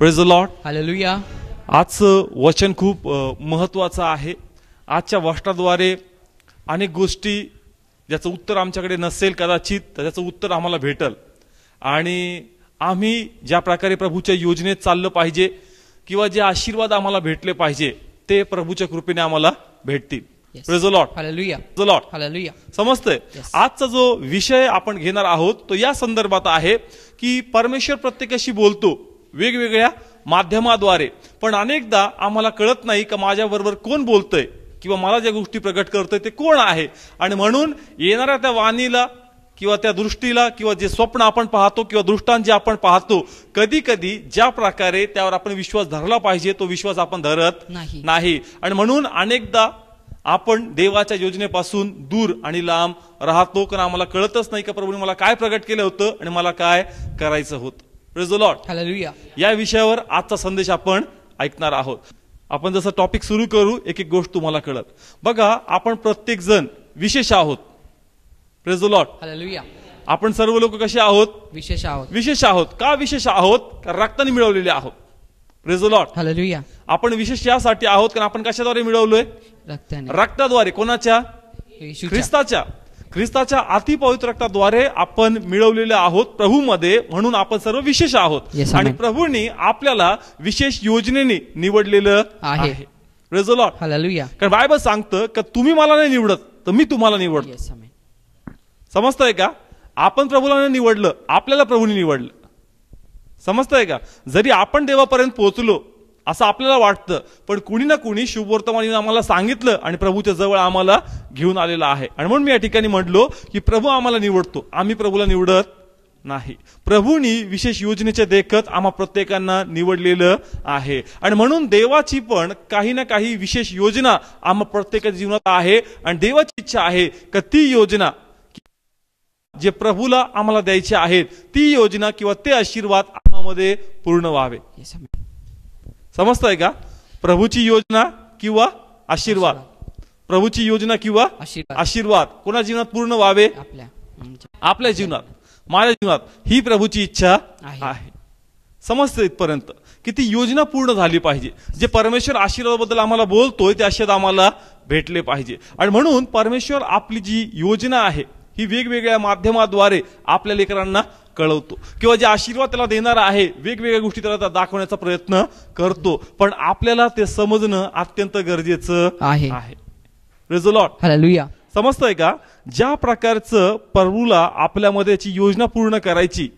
Praise the lord. Hallelujah. आजचं वचन खूप महत्त्वाचं आहे. आजच्या वचनाद्वारे अनेक गोष्टी ज्याचं उत्तर आमच्याकडे नसेल कदाचित त्याचं उत्तर आम्हाला भेटल आणि आम्ही ज्या प्रकारे प्रभूच्या योजनेत चाललं पाहिजे किंवा जे आशीर्वाद आम्हाला भेटले पाहिजे ते प्रभूच्या कृपेने आम्हाला भेटतील. Praise the lord. Hallelujah. Praise the lord. Hallelujah. समजतंय. आजचा जो विषय आपण घेणार आहोत तो या संदर्भात आहे की परमेश्वर प्रत्येकाशी बोलतो वेगवेगळ्या माध्यमाद्वारे, पण अनेकदा आम्हाला कळत नाही की माझ्याबरोबर कोण बोलतंय किंवा मला ज्या गोष्टी प्रगट करतोय ते कोण आहे. आणि म्हणून येणाऱ्या त्या वाणीला किंवा त्या दृष्टीला किंवा जे स्वप्न आपण पाहतो किंवा दृष्टांत जे आपण पाहतो कधी कधी ज्या प्रकारे त्यावर आपण विश्वास धरला पाहिजे तो विश्वास आपण धरत नाही. आणि म्हणून अनेकदा आपण देवाच्या योजनेपासून दूर आणि लांब राहतो कारण आम्हाला कळतच नाही की प्रभूने मला काय प्रगट केलं होतं आणि मला काय करायचं होतं. Praise the lord. हालेलुया. या विषयावर आजचा संदेश आपण ऐकणार आहोत. आपण जसं टॉपिक सुरू करू एक एक गोष्ट तुम्हाला कळत. बघा, आपण प्रत्येक जण विशेष आहोत. Praise the lord. हालेलुया. आपण सर्व लोक कसे आहोत? विशेष आहोत. विशेष आहोत. का विशेष आहोत? कारण रक्ताने मिळवलेले आहोत. Praise the lord. हालेलुया. आपण विशेष यासाठी आहोत कारण आपण कशाद्वारे मिळवलोय? रक्ताद्वारे. कोणाच्या? ख्रिस्ताच्या अतिपवित्र रक्ताद्वारे आपण मिळवलेले आहोत प्रभूमध्ये. म्हणून आपण सर्व विशेष आहोत आणि प्रभूंनी आपल्याला विशेष योजनेने निवडलेलं आहे. Praise the lord. हालेलुया. कारण बायबल सांगतं की तुम्ही मला नाही निवडत तर मी तुम्हाला निवडतो. समजतंय का? आपण प्रभूला नाही निवडलं, आपल्याला प्रभूने निवडलं. समजतंय का? जरी आपण देवापर्यंत पोहोचलो असं आपल्याला वाटतं, पण कुणी ना कुणी शुभवर्तमानीने आम्हाला सांगितलं आणि प्रभूच्या जवळ आम्हाला घेऊन आलेला आहे. आणि म्हणून मी या ठिकाणी म्हटलो की प्रभू आम्हाला निवडतो, आम्ही प्रभूला निवडत नाही. प्रभूंनी विशेष योजनेच्या देखत आम्हा प्रत्येकांना निवडलेलं आहे. आणि म्हणून देवाची पण काही ना काही विशेष योजना आम्हा प्रत्येकाच्या जीवनात आहे आणि देवाची इच्छा आहे की ती योजना जे प्रभूला आम्हाला द्यायचे आहेत ती योजना किंवा ते आशीर्वाद आम्हामध्ये पूर्ण व्हावे. समजतंय का? प्रभूची योजना किंवा आशीर्वाद, प्रभूची योजना किंवा आशीर्वाद कोणा जीवनात पूर्ण व्हावे? आपल्या जीवनात, माझ्या जीवनात ही प्रभूची इच्छा आहे. समजतं इथपर्यंत की ती योजना पूर्ण झाली पाहिजे. जे परमेश्वर आशीर्वादाबद्दल आम्हाला बोलतोय ते आशीर्वाद आम्हाला भेटले पाहिजे. आणि म्हणून परमेश्वर आपली जी योजना आहे ही वेगवेगळ्या माध्यमाद्वारे आपल्या लेकरांना कळवतो किंवा जे आशीर्वाद त्याला देणार आहे वेगवेगळ्या गोष्टी त्याला दाखवण्याचा प्रयत्न करतो, पण आपल्याला ते समजणं अत्यंत गरजेचं आहे. Praise the lord. हालेलुया. समजतंय का? ज्या प्रकारचं प्रभूला आपल्यामध्ये याची योजना पूर्ण करायची,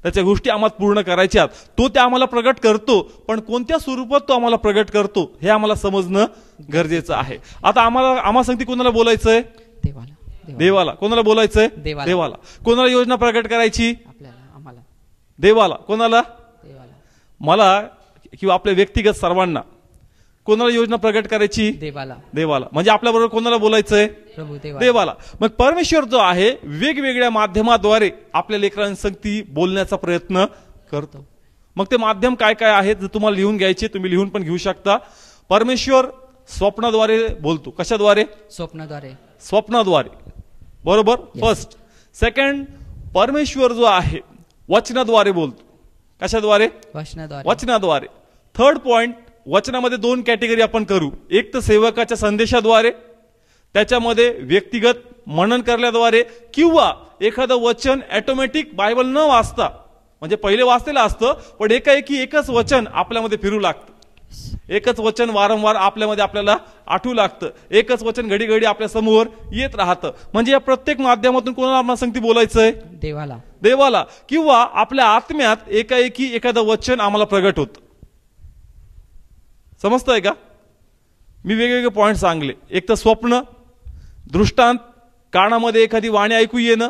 त्याच्या गोष्टी आम्हाला पूर्ण करायच्या तो ते आम्हाला प्रगट करतो, पण कोणत्या स्वरूपात तो आम्हाला प्रगट करतो हे आम्हाला समजणं गरजेचं आहे. आता आम्हाला सांगते कोणाला बोलायचंय? देवाला. कोणाला बोलायचंय? देवाला. कोणाला योजना प्रगट करायची? देवाला. कोणाला? मला किंवा आपल्या व्यक्तिगत सर्वांना. कोणाला योजना प्रगट करायची? देवाला. म्हणजे आपल्या बरोबर कोणाला बोलायचंय? देवाला. मग परमेश्वर जो आहे वेगवेगळ्या माध्यमाद्वारे आपल्या लेकरांसंगती बोलण्याचा प्रयत्न करतो. मग ते माध्यम काय काय आहेत जर तुम्हाला लिहून घ्यायचे तुम्ही लिहून पण घेऊ शकता. परमेश्वर स्वप्नाद्वारे बोलतो. कशाद्वारे? स्वप्नाद्वारे. बरोबर. फर्स्ट. सेकंड, परमेश्वर जो आहे वचनाद्वारे बोलतो. कशाद्वारे? वचनाद्वारे. थर्ड पॉइंट, वचनामध्ये दोन कॅटेगरी आपण करू. एक तर सेवकाच्या संदेशाद्वारे, त्याच्यामध्ये व्यक्तिगत मनन करण्याद्वारे किंवा एखादं वचन ऑटोमॅटिक बायबल न वाचता, म्हणजे पहिले वाचलेलं असतं पण एकाएकी एकच वचन आपल्यामध्ये फिरू लागतं. एकच वचन वारंवार आपल्यामध्ये आपल्याला आठवू लागतं. एकच वचन घडी घडी आपल्या समोर येत राहतं. म्हणजे या प्रत्येक माध्यमातून कोणाला आपण सांगते बोलायचंय? देवाला. किंवा आपल्या आत्म्यात एकाएकी एखादं वचन आम्हाला प्रगट होतं. समजतंय का? मी वेगवेगळे पॉइंट सांगले. एक तर स्वप्न, दृष्टांत, कानामध्ये एखादी वाणी ऐकू येणं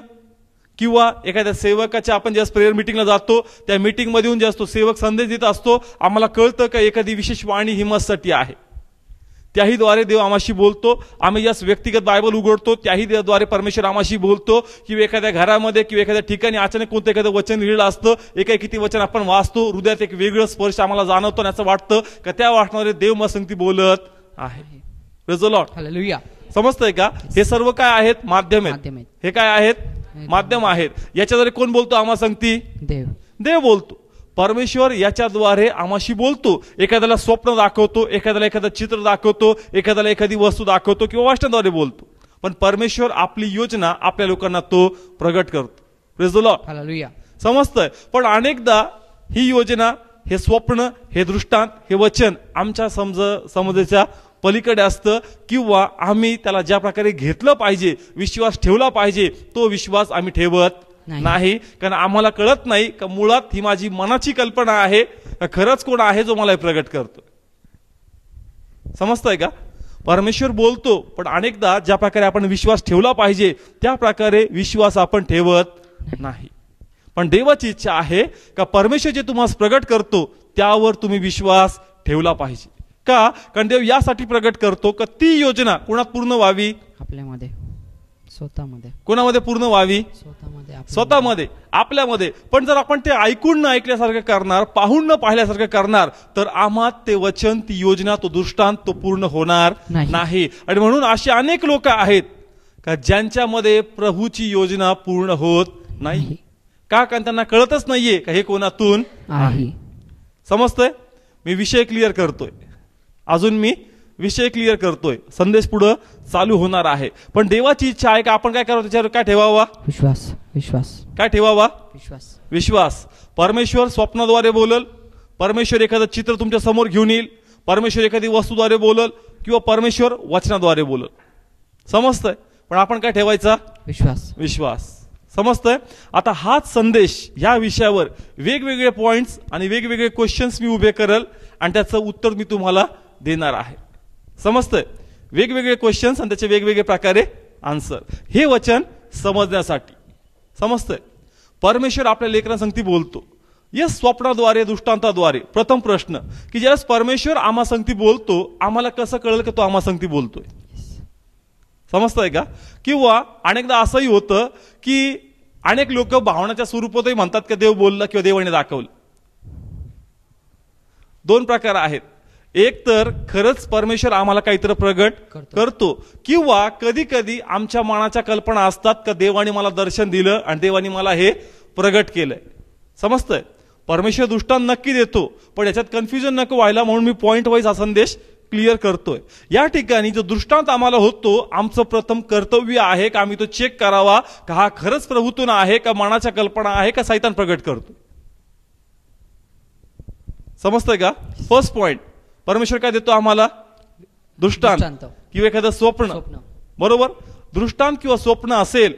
किंवा एखाद्या सेवकाच्या आपण ज्या प्रेयर मिटिंगला जातो त्या मिटिंग मध्ये येऊन जास्त सेवक संदेश देत असतो, आम्हाला कळतं का एखादी विशेष वाणी हिंमतसाठी आहे, त्याहीद्वारे देव आम्हाशी बोलतो. आम्ही ज्या व्यक्तिगत बायबल उघडतो त्याही द्वारे परमेश्वर आम्हाशी बोलतो. किंवा एखाद्या घरामध्ये किंवा एखाद्या ठिकाणी अचानक कोणतं एखादं वचन लिहिलं असतं, एका किती वचन आपण वाचतो, हृदयात एक वेगळं स्पर्श आम्हाला जाणवतो आणि असं वाटतं का त्या वाचणारे देव मग संगती बोलत आहे. Praise the lord. हालेलुया. समजतंय का? हे सर्व काय आहेत? माध्यम आहेत. हे काय आहेत? माध्यम आहेत. याच्याद्वारे कोण बोलतो आम्हाला सांगती? देव बोलतो. परमेश्वर याच्याद्वारे आम्हाशी बोलतो. एखाद्याला स्वप्न दाखवतो, एखाद्याला एखादं चित्र दाखवतो, एखाद्याला एखादी वस्तू दाखवतो किंवा वाचनाद्वारे बोलतो. पण परमेश्वर आपली योजना आपल्या लोकांना तो प्रगट करतो. Praise the lord. हालेलुया. समजतंय. पण अनेकदा ही योजना, हे स्वप्न, हे दृष्टांत, हे वचन आमच्या समजेच्या पलीकडे असतं, किंवा आम्ही त्याला ज्या प्रकारे घेतलं पाहिजे, विश्वास ठेवला पाहिजे, तो विश्वास आम्ही ठेवत नाही. कारण आम्हाला कळत नाही का मुळात ही माझी मनाची कल्पना आहे का खरंच कोण आहे जो मला प्रगट करतो. समजतंय का? परमेश्वर बोलतो, पण अनेकदा ज्या प्रकारे आपण विश्वास ठेवला पाहिजे त्या प्रकारे विश्वास आपण ठेवत नाही. पण देवाची इच्छा आहे का परमेश्वर जे तुम्हाला प्रगट करतो त्यावर तुम्ही विश्वास ठेवला पाहिजे. का? कारण देव यासाठी प्रगट करतो का ती योजना कोणात पूर्ण व्हावी? आपल्यामध्ये, स्वतःमध्ये. कोणामध्ये पूर्ण व्हावी? स्वतःमध्ये, आपल्यामध्ये. पण जर आपण ते ऐकून न ऐकल्यासारखं करणार, पाहून न पाहिल्यासारखं करणार, तर आम्हात ते वचन, ती योजना, तो दृष्टांत तो पूर्ण होणार नाही. आणि म्हणून असे अनेक लोक आहेत का ज्यांच्यामध्ये प्रभूची योजना पूर्ण होत नाही. का? कारण त्यांना कळतच नाहीये का हे कोणातून आहे. समजतंय? मी विषय क्लिअर करतोय, अजून मी विषय क्लिअर करतोय, संदेश पुढे चालू होणार आहे. पण देवाची इच्छा आहे का आपण काय करावं? त्याच्यावर काय ठेवावा? विश्वास. विश्वास. काय ठेवावा? विश्वास. विश्वास. परमेश्वर स्वप्नाद्वारे बोलल, परमेश्वर एखादं चित्र तुमच्या समोर घेऊन येईल, परमेश्वर एखादी वस्तूद्वारे बोलल, किंवा परमेश्वर वचनाद्वारे बोलल. समजतंय? पण आपण काय ठेवायचा? विश्वास. विश्वास. समजतंय? आता हाच संदेश ह्या विषयावर वेगवेगळे पॉइंट्स आणि वेगवेगळे क्वेश्चन्स मी उभे करल आणि त्याचं उत्तर मी तुम्हाला देणार आहे. समजतंय? वेगवेगळे क्वेश्चन्स आणि त्याचे वेगवेगळे प्रकारे आन्सर, हे वचन समजण्यासाठी. समजतंय? परमेश्वर आपल्या लेकरांसंगती बोलतो, यस, स्वप्नाद्वारे, दृष्टांताद्वारे. प्रथम प्रश्न की ज्यावेळेस परमेश्वर आम्हा संगती बोलतो, आम्हाला कसं कळलं की तो आम्हा संगती बोलतोय? समजतंय का? किंवा अनेकदा असंही होतं की अनेक लोक भावनाच्या स्वरूपातही म्हणतात की देव बोलला किंवा देवाने दाखवलं. दोन प्रकार आहेत. एक तर खरंच परमेश्वर आम्हाला काहीतरी प्रगट करतो, किंवा कधी कधी आमच्या मनाच्या कल्पना असतात का देवाने मला दर्शन दिलं आणि देवाने मला हे प्रगट केलंय. समजतंय? परमेश्वर दृष्टांत नक्की देतो, पण याच्यात कन्फ्युजन नको व्हायला म्हणून मी पॉइंट वाईज हा संदेश क्लिअर करतोय. या ठिकाणी जो दृष्टांत आम्हाला होतो, आमचं प्रथम कर्तव्य आहे का आम्ही तो चेक करावा का हा खरंच प्रभूतून आहे का मनाच्या कल्पना आहे का सैतान प्रगट करतो. समजतंय का? फर्स्ट पॉइंट, परमेश्वर काय देतो आम्हाला? दृष्टांत किंवा एखादं स्वप्न. बरोबर? दृष्टांत किंवा स्वप्न असेल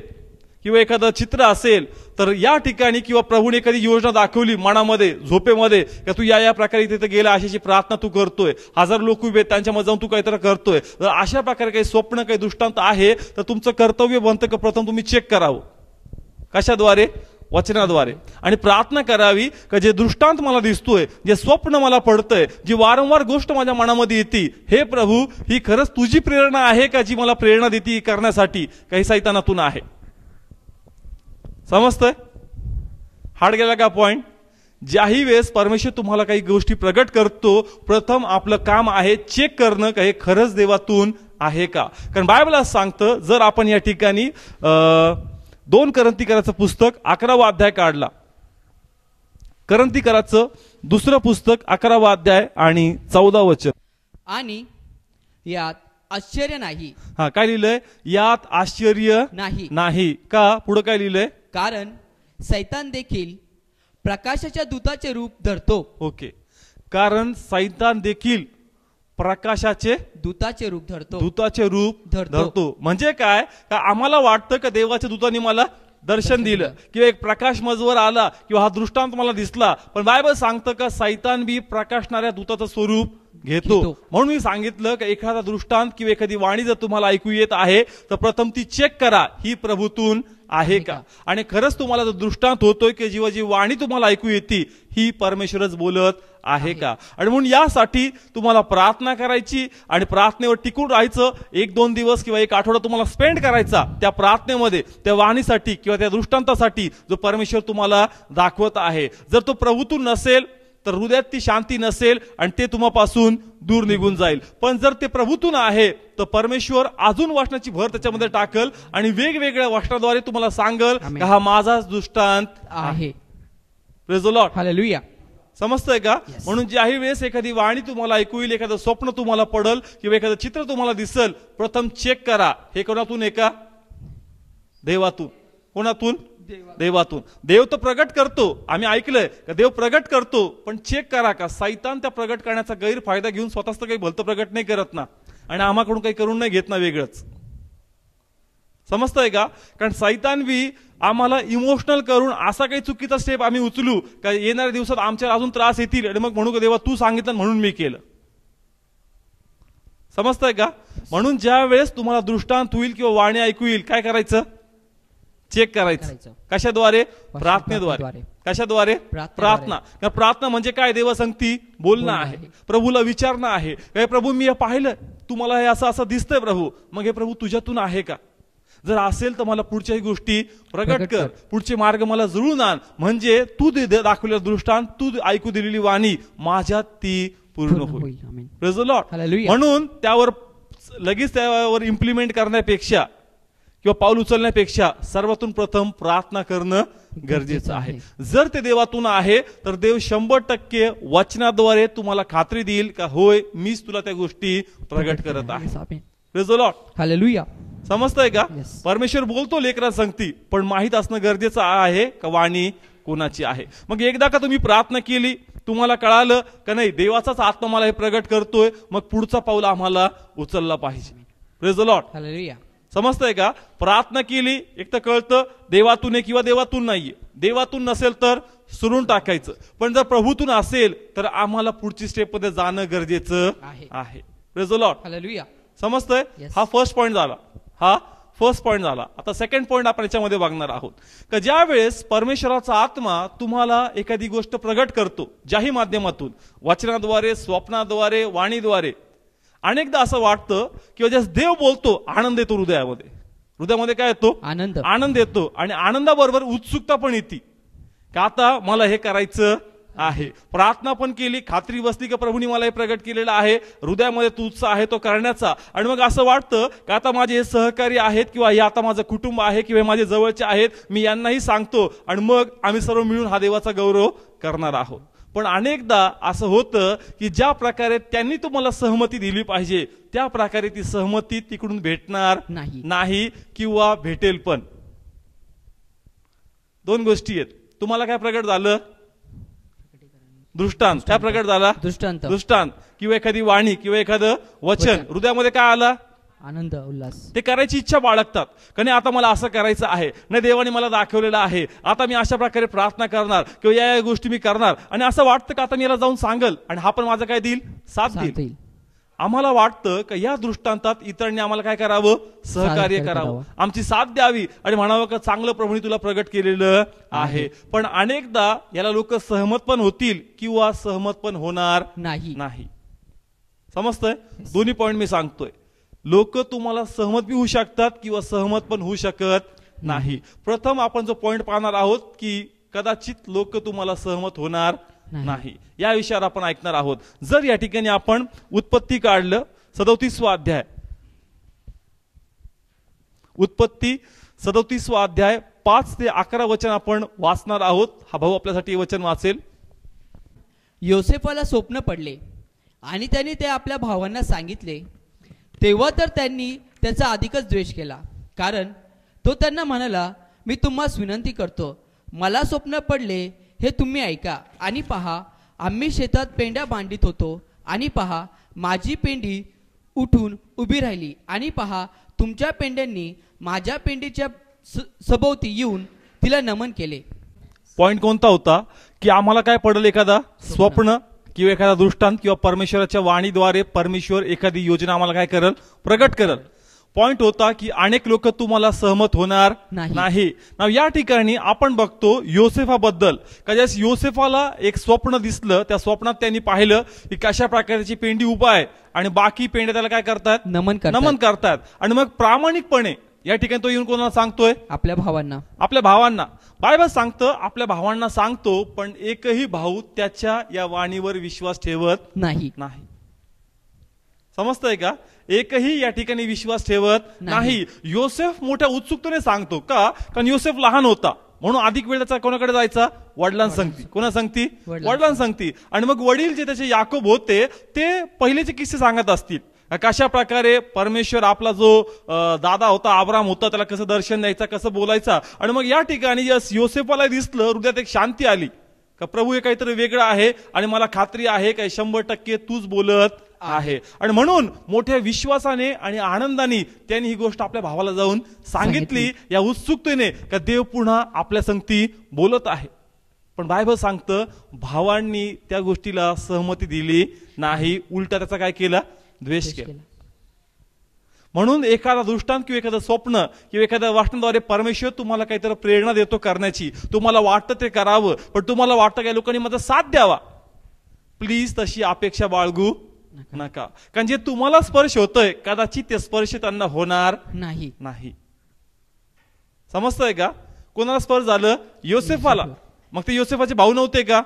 किंवा एखादं चित्र असेल तर या ठिकाणी, किंवा प्रभूने एखादी योजना दाखवली मनामध्ये, झोपेमध्ये, का तू या प्रकारे तिथे गेला, अशाची प्रार्थना तू करतोय, 1000 लोक उभे त्यांच्यामध्ये जाऊन तू काहीतरी करतोय, तर अशा प्रकारे काही स्वप्न, काही दृष्टांत आहे तर तुमचं कर्तव्य बनतं की प्रथम तुम्ही चेक करावं. कशाद्वारे? वचनाद्वारे. आणि प्रार्थना करावी का जे दृष्टांत मला दिसतोय, जे स्वप्न मला पडतंय, जी वारंवार गोष्ट माझ्या मनामध्ये येते, हे प्रभू, ही खरंच तुझी प्रेरणा आहे का जी मला प्रेरणा देते करण्यासाठी, काही सैतानातून आहे. समजतंय? हाड गेला का पॉइंट? ज्याही वेळेस परमेश्वर तुम्हाला काही गोष्टी प्रगट करतो, प्रथम आपलं काम आहे चेक करणं का हे खरंच देवातून आहे का. कारण बायबल असं सांगतं, जर आपण या ठिकाणी 2 करंथीकराचं पुस्तक 11वा अध्याय काढला, करंथीकराचं दुसरं पुस्तक 11वा अध्याय आणि 14 वचन, आणि यात आश्चर्य नाही. हा, काय लिहिलंय? यात आश्चर्य नाही. का? पुढे काय लिहिलंय? कारण सैतान देखील प्रकाशाच्या दूताचे रूप धरतो. ओके. कारण सैतान देखील प्रकाशाचे दूताचे रूप धरतो. म्हणजे काय? का आम्हाला वाटतं का देवाच्या दूताने मला दर्शन दिलं किंवा एक प्रकाश मजवर आला किंवा हा दृष्टांत मला दिसला, पण बायबल सांगतं का सैतान बी प्रकाशणाऱ्या दूताचं स्वरूप घेतो. म्हणून मी सांगितलं की एखादा दृष्टांत किंवा एखादी वाणी जर तुम्हाला ऐकू येत आहे तर प्रथम ती चेक करा, ही प्रभूतून आहे का. आणि खरंच तुम्हाला जो दृष्टांत होतोय की जीवा जी वाणी तुम्हाला ऐकू येते ही परमेश्वरच बोलत आहे का. आणि म्हणून यासाठी तुम्हाला प्रार्थना करायची आणि प्रार्थनेवर टिकून राहायचं. 1-2 दिवस किंवा 1 आठवडा तुम्हाला स्पेंड करायचा त्या प्रार्थनेमध्ये, त्या वाणीसाठी किंवा त्या दृष्टांतासाठी जो परमेश्वर तुम्हाला दाखवत आहे. जर तो प्रभूतून नसेल तर हृदयात ती शांती नसेल आणि ते तुम्हापासून दूर निघून जाईल. पण जर ते प्रभूतून आहे तर परमेश्वर अजून वचनाची भर त्याच्यामध्ये टाकल आणि वेगवेगळ्या वचनाद्वारे तुम्हाला सांगल हा माझाच दृष्टांत आहे. Praise the lord. हालेलुया. समजतंय का? Yes. म्हणून ज्याही वेळेस एखादी वाणी तुम्हाला ऐकू येईल, एखादं स्वप्न तुम्हाला पडल किंवा एखादं चित्र तुम्हाला दिसल, प्रथम चेक करा हे कोणातून आहे का? देवातून. कोणातून? देवातून. देव तर प्रगट करतो, आम्ही ऐकलंय का देव प्रगट करतो, पण चेक करा का सैतान त्या प्रगट करण्याचा गैरफायदा घेऊन स्वतःच तर काही भलतं प्रगट नाही करत ना, आणि आम्हाकडून काही करून नाही घेत ना वेगळंच. समजतंय का? कारण सैतान बी आम्हाला इमोशनल करून असा काही चुकीचा स्टेप आम्ही उचलू का येणाऱ्या दिवसात आमच्याला अजून त्रास येतील आणि मग म्हणू का देवा तू सांगितलं म्हणून मी केलं. समजतंय का? म्हणून ज्या वेळेस तुम्हाला दृष्टांत होईल किंवा वाणी ऐकू येईल, काय करायचं? चेक करायचं. कशाद्वारे? प्रार्थनेद्वारे. कशाद्वारे? प्रार्थना. कारण प्रार्थना म्हणजे काय? देवसंगती बोलणं आहे, प्रभूला विचारणं आहे. काय प्रभू मी हे पाहिलं, तुम्हाला हे असं असं दिसतंय प्रभू, मग हे प्रभू तुझ्यातून आहे का? जर असेल तर मला पुढच्याही गोष्टी प्रगट कर, पुढचे मार्ग मला जुळून आण, म्हणजे तू दाखवलेला दृष्टांत, तू ऐकू दिलेली वाणी माझ्यात ती पूर्ण होईल. Praise the Lord. म्हणून त्यावर लगेच त्यावर इम्प्लिमेंट करण्यापेक्षा किंवा पाऊल उचलण्यापेक्षा सर्वातून प्रथम प्रार्थना करणं गरजेचं आहे. जर ते देवातून आहे तर देव 100% वचनाद्वारे तुम्हाला खात्री देईल का होय मीच तुला त्या गोष्टी प्रगट करत आहे. Praise the lord. हालेलुया. समजतंय का? परमेश्वर बोलतो लेकरा संगती, पण माहित असणं गरजेचं आहे का वाणी कोणाची आहे. मग एकदा का तुम्ही प्रार्थना केली, तुम्हाला कळालं का नाही देवाचाच आत्मा मला हे प्रगट करतोय, मग पुढचा पाऊल आम्हाला उचलला पाहिजे. Praise the lord. हालेलुया. समजतंय का? प्रार्थना केली, एक तर कळतं देवातून आहे किंवा देवातून नाहीये. देवातून नसेल तर सुरून टाकायचं, पण जर प्रभूतून असेल तर आम्हाला पुढची स्टेप मध्ये जाणं गरजेचं आहे. Praise the lord. हालेलुया. समजतंय? हा फर्स्ट पॉइंट झाला. आता सेकंड पॉइंट आपण याच्यामध्ये बघणार आहोत का ज्या वेळेस परमेश्वराचा आत्मा तुम्हाला एखादी गोष्ट प्रगट करतो, ज्याही माध्यमातून, वचनाद्वारे, स्वप्नाद्वारे, वाणीद्वारे, अनेकदा असं वाटतं किंवा ज्यास देव बोलतो आनंद येतो हृदयामध्ये. हृदयामध्ये काय येतो? आनंद येतो, आणि आनंदाबरोबर उत्सुकता पण येते का आता मला हे करायचं आहे. प्रार्थना पण केली, खात्री बसली की प्रभूंनी मला हे प्रगट केलेलं आहे, हृदयामध्ये तो उत्साह आहे तो करण्याचा, आणि मग असं वाटतं की आता माझे हे सहकारी आहेत किंवा हे आता माझं कुटुंब आहे किंवा माझे जवळचे आहेत, मी यांनाही सांगतो आणि मग आम्ही सर्व मिळून हा देवाचा गौरव करणार आहोत. पण अनेकदा असं होतं की ज्या प्रकारे त्यांनी तुम्हाला सहमती दिली पाहिजे त्या प्रकारे ती सहमती तिकडून भेटणार नाही किंवा भेटेल पण. दोन गोष्टी आहेत. तुम्हाला काय प्रगट झालं? दृष्टांत. काय प्रगट झाला? दृष्टांत किंवा एखादी वाणी किंवा एखादं वचन. हृदयामध्ये काय आला? आनंद, उल्हास. ते करायची इच्छा बाळगतात का नाही आता मला असं करायचं आहे, नाही देवाने मला दाखवलेलं आहे, आता मी अशा प्रकारे प्रार्थना करणार किंवा या गोष्टी मी करणार, आणि असं वाटतं का आता मी याला जाऊन सांगल आणि हा पण माझं काय देईल? साथ देईल. आम्हाला वाटतं का या दृष्टांतात इतरांनी आम्हाला काय करावं? सहकार्य करावं, आमची साथ द्यावी आणि म्हणावं का चांगलं प्रभूने तुला प्रगट केलेलं आहे. पण अनेकदा याला लोक सहमत पण होतील किंवा सहमत पण होणार नाही. समजतंय? दोन्ही पॉइंट मी सांगतोय. लोक तुम्हाला सहमत बी होऊ शकतात किंवा सहमत पण होऊ शकत नाही. प्रथम आपण जो पॉइंट पाहणार आहोत की कदाचित लोक तुम्हाला सहमत होणार नाही, या विषयावर आपण ऐकणार आहोत. जर या ठिकाणी आपण उत्पत्ती काढलं 37वा अध्याय, उत्पत्ती 37वा अध्याय 5 ते 11 वचन आपण वाचणार आहोत. हा भाऊ आपल्यासाठी वचन वाचेल. योसेफाला स्वप्न पडले आणि त्यांनी ते आपल्या भावांना सांगितले. तेव्हा तर त्यांनी त्याचा अधिकच द्वेष केला, कारण तो त्यांना म्हणाला, मी तुम्हास विनंती करतो, मला स्वप्न पडले हे तुम्ही ऐका. आणि पहा, आम्ही शेतात पेंड्या बांधित होतो, आणि पहा माझी पेंडी उठून उभी राहिली, आणि पहा तुमच्या पेंड्यांनी माझ्या पेंडीच्या सभोवती येऊन तिला नमन केले. पॉइंट कोणता होता? की आम्हाला काय पडलं? एखादा स्वप्न किंवा एखादा दृष्टांत किंवा परमेश्वराच्या वाणीद्वारे परमेश्वर एखादी योजना आम्हाला काय करल? प्रगट करल. पॉइंट होता की अनेक लोक तुम्हाला सहमत होणार नाही. या ठिकाणी आपण बघतो योसेफाबद्दल का ज्यास योसेफाला एक स्वप्न दिसलं, त्या स्वप्नात त्यांनी पाहिलं की कशा प्रकारची पेंडी उभा आहे आणि बाकी पेंड्या त्याला काय करतात? नमन करतात. आणि मग प्रामाणिकपणे या ठिकाणी तो येऊन कोणाला सांगतोय? आपल्या भावांना. बायबल सांगतं आपल्या भावांना सांगतो, पण एकही भाऊ त्याच्या या वाणीवर विश्वास ठेवत नाही. समजतंय का? एकही या ठिकाणी विश्वास ठेवत नाही. योसेफ मोठ्या उत्सुकतेने सांगतो का? कारण योसेफ लहान होता, म्हणून अधिक वेळ त्याचा कोणाकडे जायचा? वडिलांना सांगती. कोणा सांगती? वडिलांना सांगती. आणि मग वडील जे त्याचे याकोब होते ते पहिलेचे किस्से सांगत असतील, कशा प्रकारे परमेश्वर आपला जो दादा होता अब्राम होता त्याला कसं दर्शन द्यायचा, कसं बोलायचा. आणि मग या ठिकाणी योसेफाला दिसलं, हृदयात एक शांती आली का प्रभू हे काहीतरी वेगळं आहे आणि मला खात्री आहे काही 100% तूच बोलत आहे. आणि म्हणून मोठ्या विश्वासाने आणि आनंदाने त्यांनी ही गोष्ट आपल्या भावाला जाऊन सांगितली, या उत्सुकतेने का देव पुन्हा आपल्या संगती बोलत आहे. पण बायबल सांगतं भावांनी त्या गोष्टीला सहमती दिली नाही, उलटा त्याचा काय केला? द्वेष केला. म्हणून एखादा दृष्टांत किंवा एखादं स्वप्न किंवा एखाद्या वाचनाद्वारे परमेश्वर तुम्हाला काहीतरी प्रेरणा देतो करण्याची, तुम्हाला वाटतं ते करावं, पण तुम्हाला वाटतं काही लोकांनी माझा साथ द्यावा, प्लीज तशी अपेक्षा बाळगू नका. कारण जे तुम्हाला स्पर्श होतोय कदाचित ते स्पर्श त्यांना होणार नाही. समजतंय का? कोणाला स्पर्श झालं? योसेफाला. मग ते योसेफाचे भाऊ नव्हते का?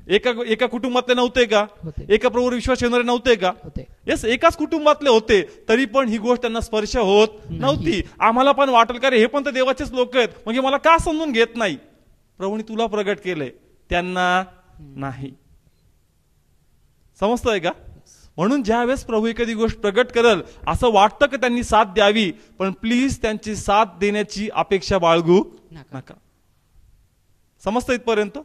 एका कुटुंबातले नव्हते का? एका प्रभूवर विश्वास ठेवणारे नव्हते का? येस, एकाच कुटुंबातले होते, तरी पण ही गोष्ट त्यांना स्पर्श होत नव्हती. आम्हाला पण वाटेल का रे हे पण तर देवाचेच लोक आहेत, म्हणजे मला का समजून घेत नाही? प्रभूने तुला प्रगट केलंय, त्यांना नाही. समजतंय का? म्हणून ज्या वेळेस प्रभू एखादी गोष्ट प्रगट करेल असं वाटतं की त्यांनी साथ द्यावी, पण प्लीज त्यांची साथ देण्याची अपेक्षा बाळगू नका. समजतं इथपर्यंत?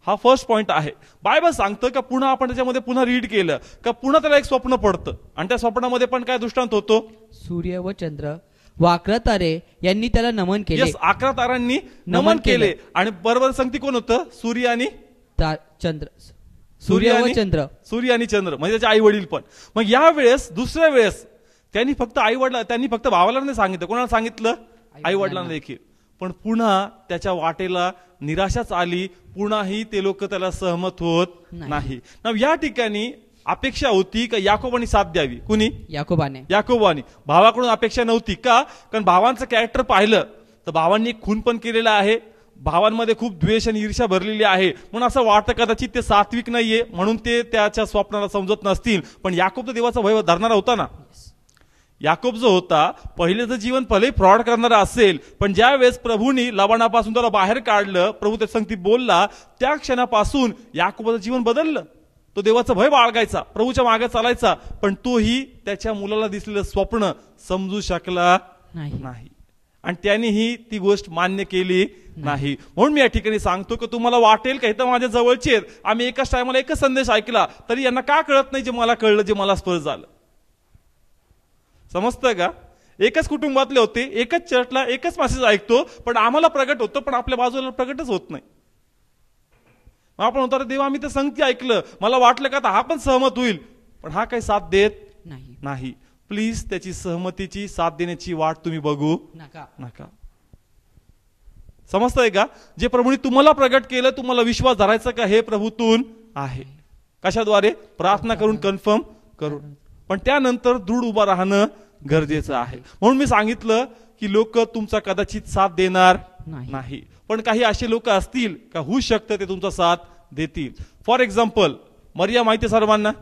हा फर्स्ट पॉइंट आहे. बायबल सांगतं का पुन्हा आपण त्याच्यामध्ये पुन्हा रीड केलं का पुन्हा त्याला एक स्वप्न पडतं आणि त्या स्वप्नामध्ये पण काय दृष्टांत होतो? सूर्य व चंद्र व 11 तारे यांनी त्याला नमन केले. 11 तारांनी नमन केले. आणि बरोबर सांगती कोण होतं? सूर्य आणि चंद्र. सूर्य व चंद्र. सूर्य आणि चंद्र म्हणजे त्याचे आई वडील पण. मग या वेळेस दुसऱ्या वेळेस त्यांनी फक्त भावाला नाही सांगितलं, कोणाला सांगितलं? आई वडिलांना देखील. पण पुन्हा त्याच्या वाटेला निराशाच आली, पुन्हाही ते लोक त्याला सहमत होत नाही. या ठिकाणी अपेक्षा होती का याकोबाने साथ द्यावी. कुणी? याकोबाने. भावाकडून अपेक्षा नव्हती का? कारण भावांचं कॅरेक्टर पाहिलं तर भावांनी खून पण केलेला आहे, भावांमध्ये खूप द्वेष आणि ईर्ष्या भरलेली आहे, म्हणून असं वाटतं कदाचित ते सात्विक नाहीये, म्हणून ते त्याच्या स्वप्नाला समजत नसतील. पण याकोब तर देवाचा भय धरणारा होता ना. याकोब जो होता पहिलेचं जीवन भले फ्रॉड करणारा असेल, पण ज्या वेळेस प्रभूंनी लबानापासून त्याला बाहेर काढलं, प्रभू त्या संगती बोलला, त्या क्षणापासून याकोबाचं जीवन बदललं. तो देवाचं भय बाळगायचा, प्रभूच्या मागे चालायचा, पण तोही त्याच्या मुलाला दिसलेलं स्वप्न समजू शकला नाही आणि त्यानेही ती गोष्ट मान्य केली नाही. म्हणून मी या ठिकाणी सांगतो की तुम्हाला वाटेल का इथं माझ्या जवळचे आहेत, आम्ही एकाच टायमाला एकच संदेश ऐकला, तरी यांना का कळत नाही जे मला कळलं, जे मला स्पर्श झालं. समजतं का? एकच कुटुंबातले होते, एकच चर्चला एकच मेसेज ऐकतो, पण आम्हाला प्रगट होतं, पण आपल्या बाजूला प्रगटच होत नाही. आपण होता देवा आम्ही तर संगती ऐकलं, मला वाटलं का हा पण सहमत होईल, पण हा काही साथ देत नाही. प्लीज त्याची सहमतीची साथ देण्याची वाट तुम्ही बघू नका. समजतंय का? जे प्रभूने तुम्हाला प्रगट केलं, तुम्हाला विश्वास धरायचा का हे प्रभूतून आहे. कशाद्वारे? प्रार्थना करून, कन्फर्म करून. पण त्यानंतर दृढ उभा राहणं गरजेचं आहे. म्हणून मी सांगितलं की लोक तुमचा कदाचित साथ देणार नाही, पण काही असे लोक असतील का होऊ शकतं ते तुमचा साथ देतील. फॉर एक्झाम्पल मरिया माहिती सर्वांना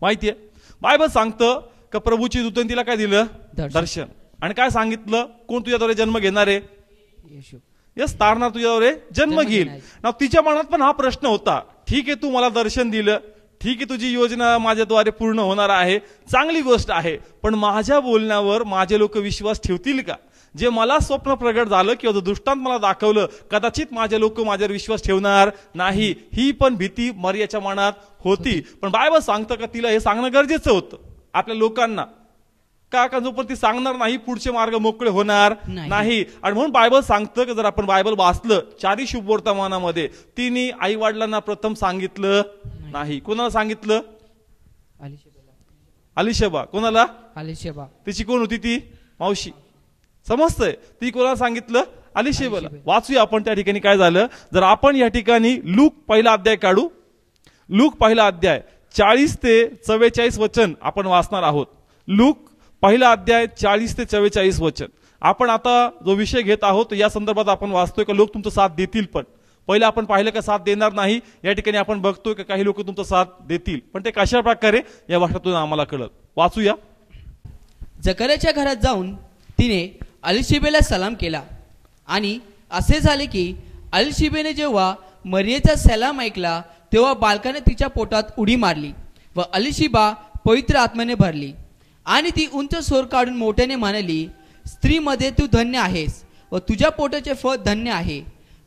माहितीये. बायबल सांगतं का प्रभूची दूतांनी तिला काय दिलं? दर्शन. आणि काय सांगितलं? कोण तुझ्याद्वारे जन्म घेणार आहे? येस, तारणार तुझ्याद्वारे जन्म घेईल. ना तिच्या मनात पण हा प्रश्न होता, ठीक आहे तू मला दर्शन दिलं, ठीक आहे तुझी योजना माझ्याद्वारे पूर्ण होणार आहे, चांगली गोष्ट आहे, पण माझ्या बोलण्यावर माझे लोक विश्वास ठेवतील का? जे मला स्वप्न प्रगट झालं किंवा जो दृष्टांत मला दाखवलं, कदाचित माझे लोक माझ्यावर विश्वास ठेवणार नाही, ही पण भीती मरियाच्या मनात होती. पण बायबल सांगतं का तिला हे सांगणं गरजेचं होतं आपल्या लोकांना, का जोपर्यंत ती सांगणार नाही पुढचे मार्ग मोकळे होणार नाही. आणि म्हणून बायबल सांगतं की जर आपण बायबल वाचलं 4 शुभवर्तमानामध्ये तिने आई वडिलांना प्रथम सांगितलं नाही. कोणाला सांगितलं? अलिशबा. कोणाला? अलिशबा. तिची कोण होती? ती मावशी. समजतंय? ती कोणाला सांगितलं? अलिशबाला. वाचूया आपण त्या ठिकाणी काय झालं. जर आपण या ठिकाणी लूक 1 अध्याय काढू, लूक 1 अध्याय 40 ते 44 वचन आपण वाचणार आहोत. लूक 1 अध्याय 40 ते 44 वचन. आपण आता जो विषय घेत आहोत या संदर्भात आपण वाचतोय का लोक तुमचा साथ देतील, पण पहिले आपण पाहिलं का साथ देणार नाही. या ठिकाणी आपण बघतोय का काही लोक तुमचा साथ देतील, पण ते कशा प्रकारे या वाक्यातून आम्हाला कळत. वाचूया. जकरियाच्या घरात जाऊन तिने अलिशबेला सलाम केला आणि असे झाले की अलशिबेने जेव्हा मरियेचा सलाम ऐकला तेव्हा बालकाने तिच्या पोटात उडी मारली व अलशिबा पवित्र आत्म्याने भरली आणि ती उंच स्वर काढून मोठ्याने म्हणाली, स्त्रीमध्ये तू धन्य आहेस व तुझ्या पोटाचे फळ धन्य आहे.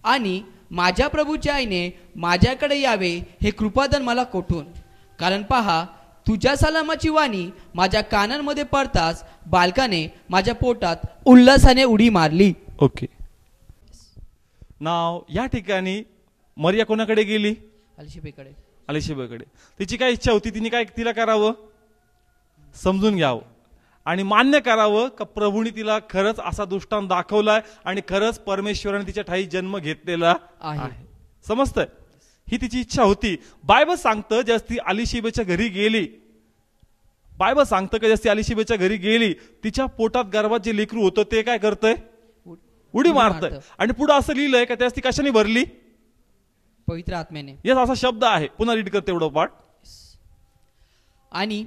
आणि माझ्या प्रभूच्या आईने माझ्याकडे यावे हे कृपादान मला कोठून? कारण पहा, तुझ्या सलामाची वाणी माझ्या कानांमध्ये पडताच बालकाने माझ्या पोटात उल्हासाने उडी मारली. ओके. नाव या ठिकाणी मरिया कोणाकडे गेली? अलशिबेकडे. अलिशेबाकडे. तिची काय इच्छा होती? तिला करावं, समजून घ्यावं आणि मान्य करावं का प्रभूने तिला खरंच असा दृष्टांत दाखवलाय आणि खरंच परमेश्वराने तिच्या ठाई जन्म घेतलेला आहे. समजतंय? ही तिची इच्छा होती. बायबल सांगतं ज्यास ती अलिशेबाच्या घरी गेली, बायबल सांगतं की ज्यास ती अलिशेबाच्या घरी गेली, तिच्या पोटात गर्भात जे लेकरू होतं ते काय करतंय? उडी मारतंय. आणि पुढे असं लिहिलंय का त्यास ती कशाने भरली? पवित्र आत्म्याने. यस, असा शब्द आहे. पुन्हा रीड करते एवढं पाठ. आणि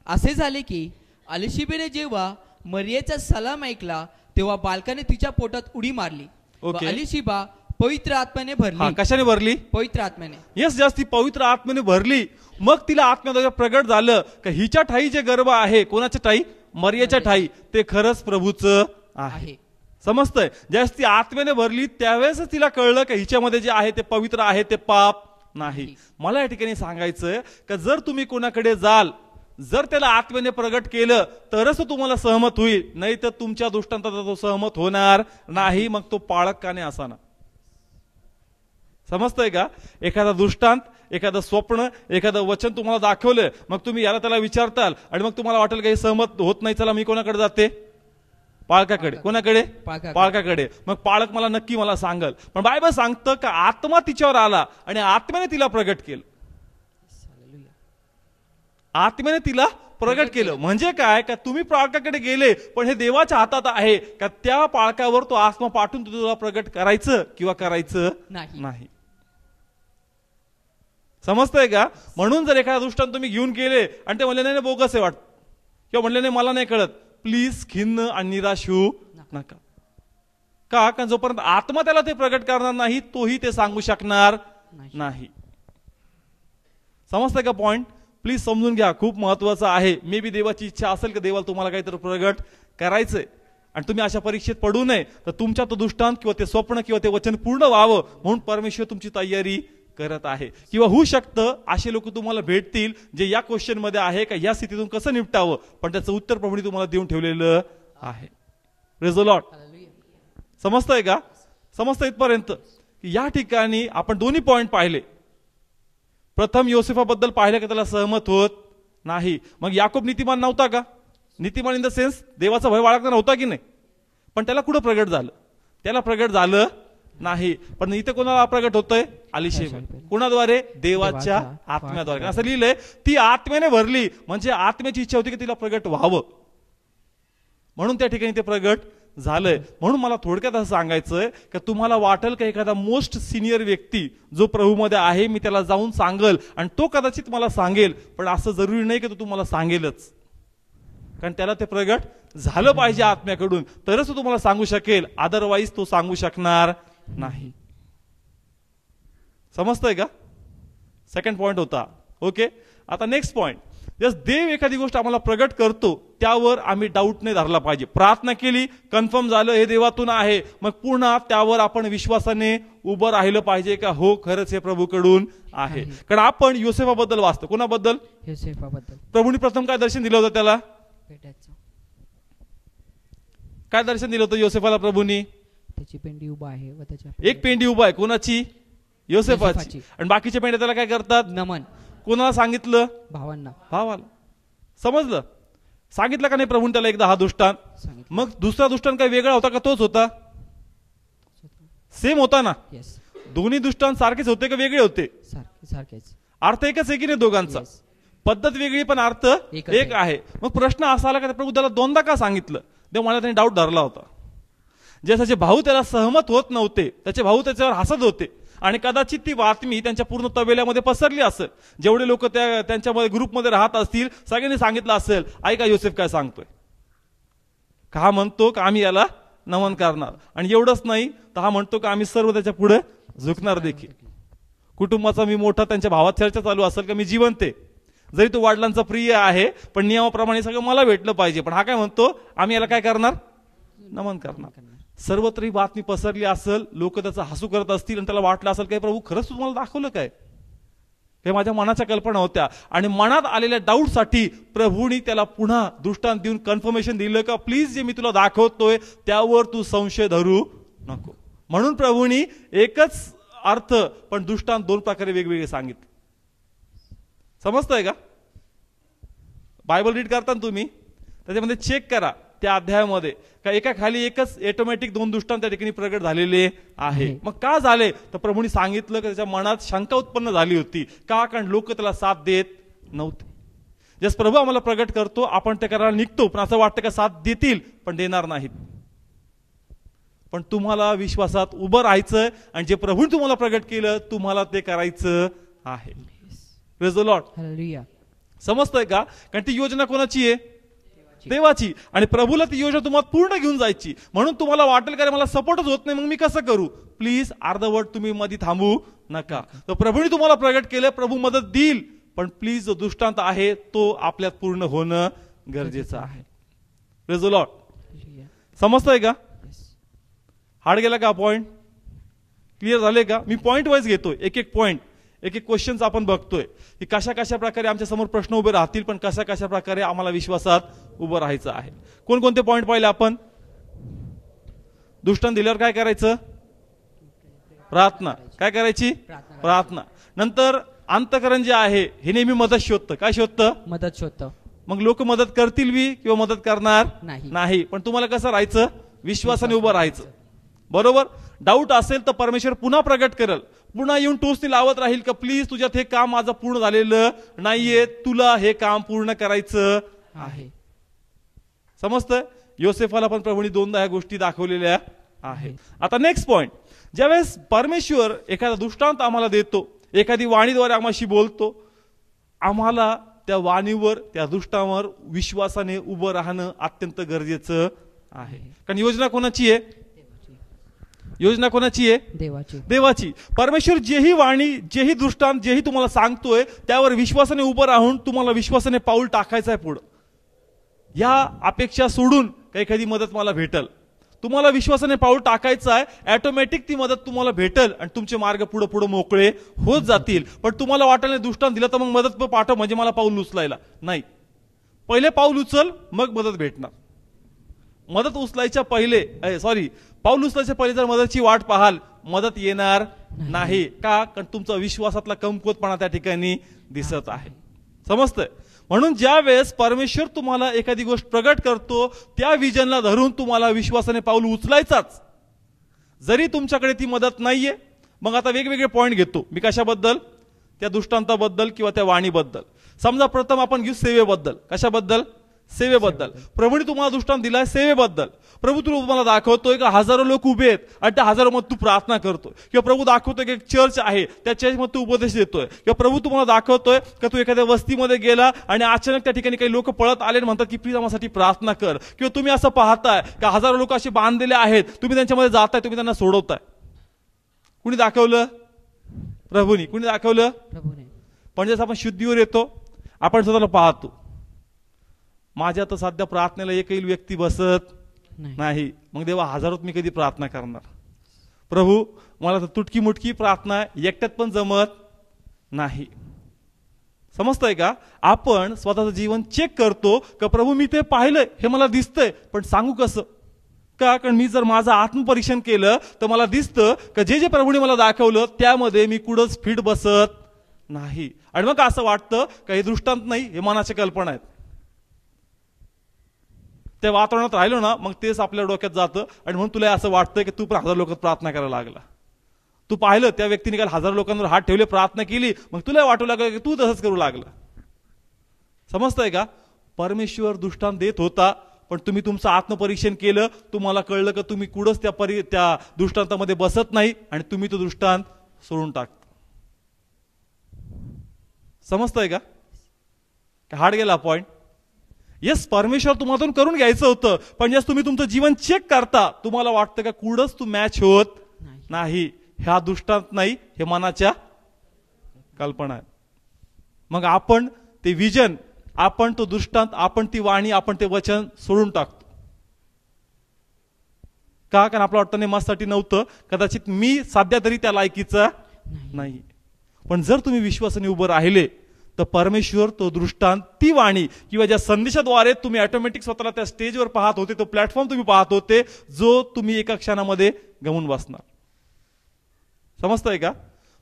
असे झाले की अलशिबेने जेव्हा मरियेचा सलाम ऐकला तेव्हा बालकाने तिच्या पोटात उडी मारली व ओके. अलिशिबा पवित्र आत्म्याने भरली. कशाने भरली? पवित्र आत्म्याने. यस, जास्ती पवित्र आत्म्याने भरली. मग तिला आत्म्याद्वारे प्रगट झालं का हिच्या ठाई जे गर्भ आहे, कोणाच्या ठाई? मरियेच्या ठाई, ते खरंच प्रभूचं आहे. समजतंय? ज्यावेळेस ती आत्म्याने भरली त्यावेळेस तिला कळलं की हिच्यामध्ये जे आहे ते पवित्र आहे, ते पाप नाही. मला या ठिकाणी सांगायचंय का जर तुम्ही कोणाकडे जाल, जर त्याला आत्म्याने प्रगट केलं तरच तो तुम्हाला सहमत होईल, नाही तर तुमच्या दृष्टांतात तो सहमत होणार नाही. मग तो पाळक काने असाना. समजतंय का? एखादा दृष्टांत, एखादं स्वप्न, एखादं वचन तुम्हाला दाखवलं, मग तुम्ही याला त्याला विचारताल आणि मग तुम्हाला वाटेल काही सहमत होत नाही, चला मी कोणाकडे जाते? पाळकाकडे. कोणाकडे? पाळकाकडे. मग पाळक मला नक्की मला सांगल. पण बायबल सांगतं का आत्मा तिच्यावर आला आणि आत्म्याने तिला प्रगट केलं. आत्म्याने तिला प्रगट केलं म्हणजे काय? का तुम्ही पाळकाकडे गेले पण हे देवाच्या हातात आहे का त्या पाळकावर तो आत्मा पाठवून तुला प्रगट करायचं किंवा करायचं नाही. समजतंय का? म्हणून जर एखादा दृष्टांत तुम्ही घेऊन गेले आणि ते म्हणले नाही बोगस आहे वाटत किंवा म्हणले नाही मला नाही कळत, प्लीज खिन्न आणि निराश होऊ नका. का? कारण जोपर्यंत आत्मा त्याला ते प्रगट करणार नाही तोही ते सांगू शकणार नाही. समजतंय का पॉइंट? प्लीज समजून घ्या, खूप महत्वाचं आहे. मे बी देवाची इच्छा असेल की देवाला तुम्हाला काहीतरी प्रगट करायचंय आणि तुम्ही अशा परीक्षेत पडू नये, तर तुमच्या तो दृष्टांत किंवा ते स्वप्न किंवा ते वचन पूर्ण व्हावं म्हणून परमेश्वर तुमची तयारी करत आहे. किंवा होऊ शकतं असे लोक तुम्हाला भेटतील जे या क्वेश्चन मध्ये आहे का या स्थितीतून कसं निपटावं, पण त्याचं उत्तर प्रभूने तुम्हाला देऊन ठेवलेलं आहे. Praise the Lord. समजतंय का? समजतं इथपर्यंत? या ठिकाणी आपण दोन्ही पॉइंट पाहिले. प्रथम योसेफाबद्दल पाहिलं की त्याला सहमत होत नाही. मग याकोब नीतिमान नव्हता का? नीतिमान इन द सेन्स देवाचा भय बाळगता नव्हता की नाही, पण त्याला कुठं प्रगट झालं? त्याला प्रगट झालं नाही. पण इथे कोणाला प्रगट होतंय? अलिशेबा. कोणाद्वारे? देवाच्या आत्म्याद्वारे. असं लिहिलंय ती आत्म्याने भरली म्हणजे आत्म्याची इच्छा होती की तिला प्रगट व्हावं म्हणून त्या ठिकाणी ते प्रगट झालंय. म्हणून मला थोडक्यात असं सांगायचंय की तुम्हाला वाटेल का एखादा मोस्ट सिनियर व्यक्ती जो प्रभूमध्ये आहे मी त्याला जाऊन सांगल आणि तो कदाचित मला सांगेल, पण असं जरुरी नाही की तो तुम्हाला सांगेलच, कारण त्याला ते प्रगट झालं पाहिजे आत्म्याकडून तरच तो तुम्हाला सांगू शकेल, अदरवाईज तो सांगू शकणार नाही. समजतंय का? सेकंड पॉइंट होता. ओके. आता नेक्स्ट पॉइंट. जस देव एखादी गोष्ट आम्हाला प्रगट करतो त्यावर आम्ही डाऊट नाही धरला पाहिजे. प्रार्थना केली, कन्फर्म झालं हे देवातून आहे, मग पुन्हा त्यावर आपण विश्वासाने उभं राहिलं पाहिजे का हो खरंच हे प्रभूकडून आहे. कारण आपण योसेफाबद्दल वाचतो. कोणाबद्दल? योसेफाबद्दल. प्रभूने प्रथम काय दर्शन दिलं होतं त्याला? काय दर्शन दिलं होतं योसेफाला प्रभूनी? त्याची पेंडी उभा आहे व त्याच्या एक पेंडी उभा आहे. कोणाची? योसेफाची. आणि बाकीच्या पेंड्या त्याला काय करतात? नमन. कोणाला सांगितलं? भावांना. भावाला. समजलं? सांगितलं का नाही प्रभूने त्याला एकदा हा दृष्टांत? मग दुसरा दृष्टांत काय वेगळा होता का तोच होता? सेम होता ना? दोन्ही दृष्टांत सारखेच होते का वेगळे होते? सारखेच. अर्थ एकच आहे की नाही दोघांचा? पद्धत वेगळी पण अर्थ एक आहे. मग प्रश्न असा आला का प्रभू त्याला दोनदा का सांगितलं? तेव्हा मला त्याने डाऊट धरला होता. ज्याचे भाऊ त्याला सहमत होत नव्हते, त्याचे भाऊ त्याच्यावर हसत होते आणि कदाचित ती बातमी त्यांच्या पूर्ण तबेल्यामध्ये पसरली असेल. जेवढे लोक त्यांच्यामध्ये ग्रुपमध्ये राहत असतील सगळ्यांनी सांगितलं असेल ऐका योसेफ काय सांगतोय, का म्हणतो का आम्ही याला नमन करणार. आणि एवढंच नाही तर हा म्हणतो की आम्ही सर्व त्याच्या पुढे झुकणार देखील. कुटुंबाचा मी मोठा, त्यांच्या भावात चर्चा चालू असेल का मी जिवंत आहे, जरी तो वडिलांचा प्रिय आहे पण नियमाप्रमाणे सगळं मला भेटलं पाहिजे, पण हा काय म्हणतो आम्ही याला काय करणार, नमन करणार. सर्वत्र ही बातमी पसरली असेल, लोक त्याचा हसू करत असतील आणि त्याला वाटलं असेल काय प्रभू खरंच तुम्हाला दाखवलं काय, हे माझ्या मनाच्या कल्पना होत्या. आणि मनात आलेल्या डाऊटसाठी प्रभूंनी त्याला पुन्हा दृष्टांत देऊन कन्फर्मेशन दिलं का प्लीज जे मी तुला दाखवतोय त्यावर तू संशय धरू नको. म्हणून प्रभूंनी एकच अर्थ पण दृष्टांत दोन प्रकारे वेगवेगळे सांगितले. समजतंय का? बायबल रीड करताना तुम्ही त्याच्यामध्ये चेक करा त्या अध्यायामध्ये का एका खाली एकच ऑटोमॅटिक दोन दृष्टांत त्या ठिकाणी प्रगट झालेले आहे. मग का झाले तर प्रभूंनी सांगितलं की त्याच्या मनात शंका उत्पन्न झाली होती. का? कारण लोक त्याला साथ देत नव्हते. जस प्रभू आम्हाला प्रगट करतो आपण ते करायला निघतो, पण असं वाटतं का साथ देतील पण देणार नाहीत. पण तुम्हाला विश्वासात उभं राहायचं आणि जे प्रभूने तुम्हाला प्रगट केलं तुम्हाला ते करायचं आहे. Praise the lord. हालेलुया. समजतंय का? कारण ती योजना कोणाची आहे? देवाची. आणि प्रभूला ती योजना तुम्हाला पूर्ण घेऊन जायची. म्हणून तुम्हाला वाटेल का मला सपोर्टच होत नाही मग मी कसं करू, प्लीज अर्धवट तुम्ही मध्ये थांबू नका. तर प्रभूने तुम्हाला प्रगट केलं, प्रभू मदत देईल, पण प्लीज जो दृष्टांत आहे तो आपल्यात पूर्ण होणं गरजेचं आहे. Praise the Lord. समजतंय का? हार्ड गेला का पॉइंट? क्लिअर झाले का? मी पॉइंट वाईज घेतोय, एक एक पॉइंट, एक एक क्वेश्चन्स आपण बघतोय की कशा कशा प्रकारे आमच्या समोर प्रश्न उभे राहतील, पण कशा कशा प्रकारे आम्हाला विश्वासात उभं राहायचं आहे. कोणकोणते पॉइंट पाहिले आपण? दृष्टांत दिल्यावर काय करायचं? प्रार्थना. काय करायची? प्रार्थना. नंतर अंतःकरण जे आहे हे नेहमी मदत शोधतं. काय शोधतं? मदत शोधतं. मग लोक मदत करतील बी किंवा मदत करणार नाही, पण तुम्हाला कसं राहायचं? विश्वासाने उभं राहायचं. बरोबर. डाऊट असेल तर परमेश्वर पुन्हा प्रगट करेल, पुन्हा येऊन टोचणी लावत राहील का प्लीज तुझ्यात हे काम माझं पूर्ण झालेलं नाहीये, तुला हे काम पूर्ण करायचं आहे. समजतं? योसेफाला पण प्रभूंनी दोनदा ह्या गोष्टी दाखवलेल्या आहेत. आता नेक्स्ट पॉइंट, ज्यावेळेस परमेश्वर एखादा दृष्टांत आम्हाला देतो, एखादी वाणीद्वारे आम्हाशी बोलतो, आम्हाला त्या वाणीवर त्या दृष्टांवर विश्वासाने उभं राहणं अत्यंत गरजेचं आहे. कारण योजना कोणाची आहे? योजना कोणाची आहे? देवाची. देवाची. परमेश्वर जेही वाणी, जेही दृष्टांत, जेही तुम्हाला सांगतोय त्यावर विश्वासाने उभं राहून तुम्हाला विश्वासाने पाऊल टाकायचं आहे पुढं. या अपेक्षा सोडून काही एखादी मदत मला भेटल, तुम्हाला विश्वासाने पाऊल टाकायचं आहे, ऑटोमॅटिक ती मदत तुम्हाला भेटल आणि तुमचे मार्ग पुढे पुढे मोकळे होत जातील. पण तुम्हाला वाटेल नाही दृष्टांत दिलं तर मग मदत पाठव म्हणजे मला पाऊल उचलायला नाही. पहिले पाऊल उचल मग मदत भेटणार. मदत उचलायच्या पहिले पाऊल उचलायच्या पहिले जर मदतची वाट पाहाल मदत येणार नाही. का? कारण तुमचा विश्वासातला कमकुवतपणा त्या ठिकाणी दिसत आहे. समजतंय? म्हणून ज्या वेळेस परमेश्वर तुम्हाला एखादी गोष्ट प्रगट करतो त्या विजनला धरून तुम्हाला विश्वासाने पाऊल उचलायचाच. जरी तुमच्याकडे ती मदत नाहीये, मग आता वेगवेगळे पॉइंट घेतो मी. कशाबद्दल? त्या दृष्टांताबद्दल किंवा त्या वाणीबद्दल. समजा प्रथम आपण घेऊ सेवेबद्दल. कशाबद्दल? सेवेबद्दल. प्रभूने तुम्हाला दृष्टांत दिलाय सेवेबद्दल. प्रभू तुम्हाला दाखवतोय का हजारो लोक उभे आहेत आणि त्या हजारो मध्ये तू प्रार्थना करतोय, किंवा प्रभू दाखवतोय की एक चर्च आहे त्या चर्चमध्ये तू उपदेश देतोय, किंवा प्रभू तुम्हाला दाखवतोय का तू एखाद्या वस्तीमध्ये गेला आणि अचानक त्या ठिकाणी काही लोक पळत आले आणि म्हणतात की प्लीज आम्हासाठी प्रार्थना कर, किंवा तुम्ही असं पाहताय का हजारो लोक असे बांधलेले आहेत, तुम्ही त्यांच्यामध्ये जाताय, तुम्ही त्यांना सोडवताय. कुणी दाखवलं? प्रभूनी. कुणी दाखवलं? प्रभूने. पण जसं आपण शुद्धीवर येतो आपण स्वतःला पाहतो, माझ्या तर सध्या प्रार्थनेला एकही व्यक्ती बसत नाही. मग देवा हजारोत मी कधी प्रार्थना करणार? प्रभू मला तर तुटकी मुटकी प्रार्थना एकट्यात पण जमत नाही. समजतंय का? आपण स्वतःचं जीवन चेक करतो का प्रभू मी ते पाहिलंय, हे मला दिसतंय, पण सांगू कसं? का? कारण मी जर माझं आत्मपरीक्षण केलं तर मला दिसतं का जे जे प्रभूने मला दाखवलं त्यामध्ये मी कुठंच फिट बसत नाही. आणि मग असं वाटतं का हे दृष्टांत नाही, हे मनाच्या कल्पना आहेत. त्या वातावरणात राहिलो ना मग तेच आपल्या डोक्यात जातं आणि म्हणून तुला असं वाटतंय की तू पण हजारो लोक प्रार्थना करायला लागला. तू पाहिलं त्या व्यक्तीने काल हजारो लोकांवर हात ठेवले, प्रार्थना केली, मग तुला वाटू लागलं की तू तसंच करू लागला. समजतंय का? परमेश्वर दृष्टांत देत होता, पण तुम्ही तुमचं आत्मपरीक्षण केलं, तुम्हाला कळलं का तुम्ही कुठंच त्या दृष्टांतामध्ये बसत नाही आणि तुम्ही तो दृष्टांत सोडून टाकता. समजतंय का? हार्ड गेला पॉइंट. येस, परमेश्वर तुम्हातून करून घ्यायचं होतं, पण जस तुम्ही तुमचं जीवन चेक करता तुम्हाला वाटतं का कुठंच तू मॅच होत नाही. ह्या दृष्टांत नाही, हे मनाच्या कल्पना आहे. मग आपण ते विजन, आपण तो दृष्टांत, आपण ती वाणी, आपण ते वचन सोडून टाकतो. का? कारण आपलं वाटतं नाही माझ्यासाठी नव्हतं, कदाचित मी सध्या तरी त्या लायकीचा नाही. पण जर तुम्ही विश्वासाने उभं राहिले तर परमेश्वर तो दृष्टांत, ती वाणी किंवा ज्या संदेशाद्वारे तुम्ही ऑटोमॅटिक स्वतःला त्या स्टेजवर पाहत होते, तो प्लॅटफॉर्म तुम्ही पाहत होते, जो तुम्ही एका क्षणामध्ये गमून बसणार. समजतंय का?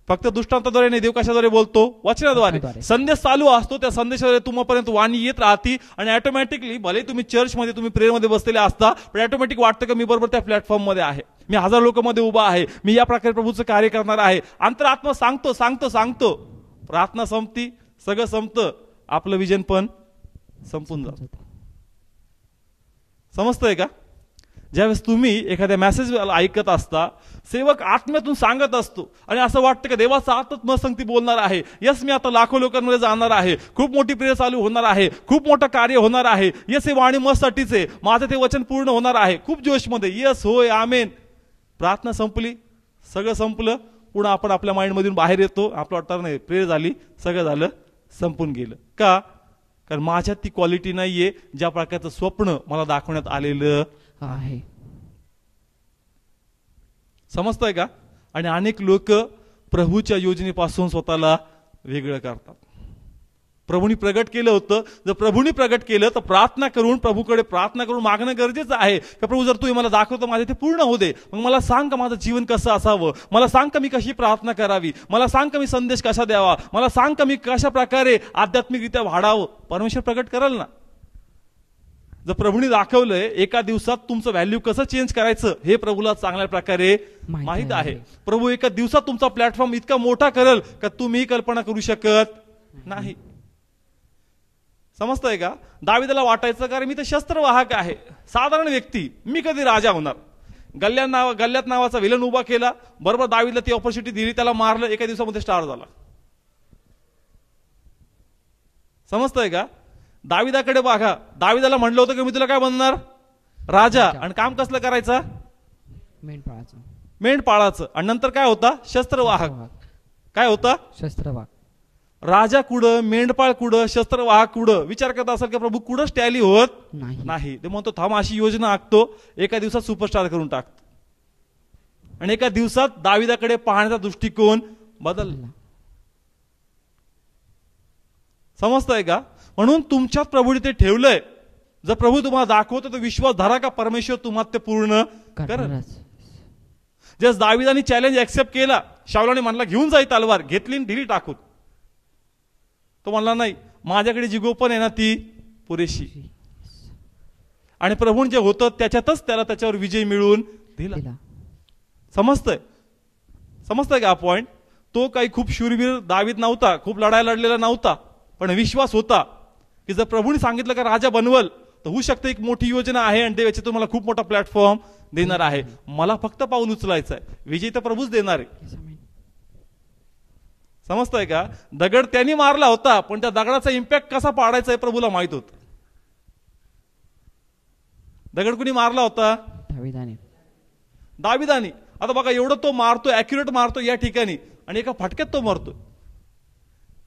फक्त दृष्टांताद्वारे नाही, देव कशाद्वारे बोलतो? वचनाद्वारे. संदेश चालू असतो, त्या संदेशाद्वारे तुम्हापर्यंत वाणी येत राहती आणि ऑटोमॅटिकली भले तुम्ही चर्चमध्ये, तुम्ही प्रेयरमध्ये बसलेले असता, पण ऑटोमॅटिक वाटतं का मी बरोबर त्या प्लॅटफॉर्म मध्ये आहे, मी हजार लोकांमध्ये उभा आहे, मी या प्रकारे प्रभूचं कार्य करणार आहे. अंतरात्मा सांगतो सांगतो सांगतो, प्रार्थना संपती, सगळं संपतं, आपलं विजन पण संपून जातं. समजतंय का? ज्यावेळेस तुम्ही एखाद्या मेसेज ऐकत असता, सेवक आत्म्यातून सांगत असतो आणि असं वाटतं की देवाचा आत्माच न संगती बोलणार आहे. यस, मी आता लाखो लोकांमध्ये जाणार आहे, खूप मोठी प्रेयर चालू होणार आहे, खूप मोठं कार्य होणार आहे. यस, हे वाणी मस्साठीच आहे, माझं ते वचन पूर्ण होणार आहे, खूप जोशमध्ये. यस, होय, आमेन. प्रार्थना संपली, सगळं संपलं, पुन्हा आपण आपल्या माइंडमधून बाहेर येतो, आपलं वाटतं नाही प्रेयर झाली, सगळं झालं, संपून गेलं. का? कारण माझ्यात ती क्वालिटी नाहीये ज्या प्रकारचं स्वप्न मला दाखवण्यात आलेलं आहे. समजतंय का? आणि अनेक लोक प्रभूच्या योजनेपासून स्वतःला वेगळं करतात. प्रभूंनी प्रगट केलं होतं, जर प्रभूंनी प्रगट केलं तर प्रार्थना करून, प्रभूकडे प्रार्थना करून मागणं गरजेचं आहे की प्रभू जर तू मला दाखवतो, माझे ते पूर्ण होऊ दे, मग मला सांग का माझं जीवन कसं असावं, मला सांग का मी कशी प्रार्थना करावी, मला सांग का मी संदेश कसा द्यावा, मला सांग का मी कशा प्रकारे आध्यात्मिकरित्या वाढावं. परमेश्वर प्रगट करेल ना. जर प्रभूंनी दाखवलंय एका दिवसात तुमचं व्हॅल्यू कसं चेंज करायचं हे प्रभूला चांगल्या प्रकारे माहित आहे. प्रभू एका दिवसात तुमचा प्लॅटफॉर्म इतका मोठा करेल का तुम्ही कल्पना करू शकत नाही. समजतंय का? दाविदाला वाटायचं कारण मी तर शस्त्रवाहक आहे, साधारण व्यक्ती, मी कधी राजा होणार. गल्ल्यात नावाचा विलन उभा केला, बरोबर दाविदला ती ऑपॉर्च्युनिटी दिली, त्याला मारलं, एका दिवसामध्ये स्टार झाला. समजतंय का? दाविदाकडे बघा, दाविदाला म्हणलं होतं की मी तुला काय बनणार? राजा. आणि काम कसलं करायचं? मेंढपाळाचं. आणि नंतर काय होता? शस्त्रवाहक. काय होता? शस्त्रवाहक. राजा कुठं, मेंढपाळ कुठं, शस्त्रवाहक कुठं? विचार करत असाल की प्रभू कुठंच टॅली होत नाही. ते म्हणतो थांब, अशी योजना आखतो, एका दिवसात सुपरस्टार करून टाकतो. आणि एका दिवसात दाविदाकडे पाहण्याचा दृष्टिकोन बदलला. समजतंय का? म्हणून तुमच्यात प्रभूने ते ठेवलंय. जर प्रभू तुम्हाला दाखवतो तर विश्वास धरा का परमेश्वर तुम्हाला ते पूर्ण करेल. जस दाविदाने चॅलेंज ऍक्सेप्ट केला, शाऊलाने म्हणला घेऊन जाई तलवार, घेतली दिली टाकून. तो म्हणला नाही, माझ्याकडे जी गोपन आहे ना ती पुरेशी. आणि प्रभून जे होतं त्याच्यातच त्याला त्याच्यावर विजय मिळवून दिला. समजतंय का पॉइंट? तो काही खूप शूरवीर दावीद नव्हता, खूप लढाई लढलेला नव्हता, पण विश्वास होता की जर प्रभूने सांगितलं का राजा बनवल तर होऊ शकतं एक मोठी योजना आहे आणि देवाची तुम्हाला खूप मोठा प्लॅटफॉर्म देणार आहे. मला फक्त पाऊल उचलायचं आहे, विजय तर प्रभूच देणार आहे. समजतंय का? दगड त्यांनी मारला होता, पण त्या दगडाचा इम्पॅक्ट कसा पाडायचा आहे प्रभूला माहित होत. दगड कुणी मारला होता? दाविदाने. आता बघा, एवढं तो मारतो, ऍक्युरेट मारतो या ठिकाणी, आणि एका फटक्यात तो मरतो.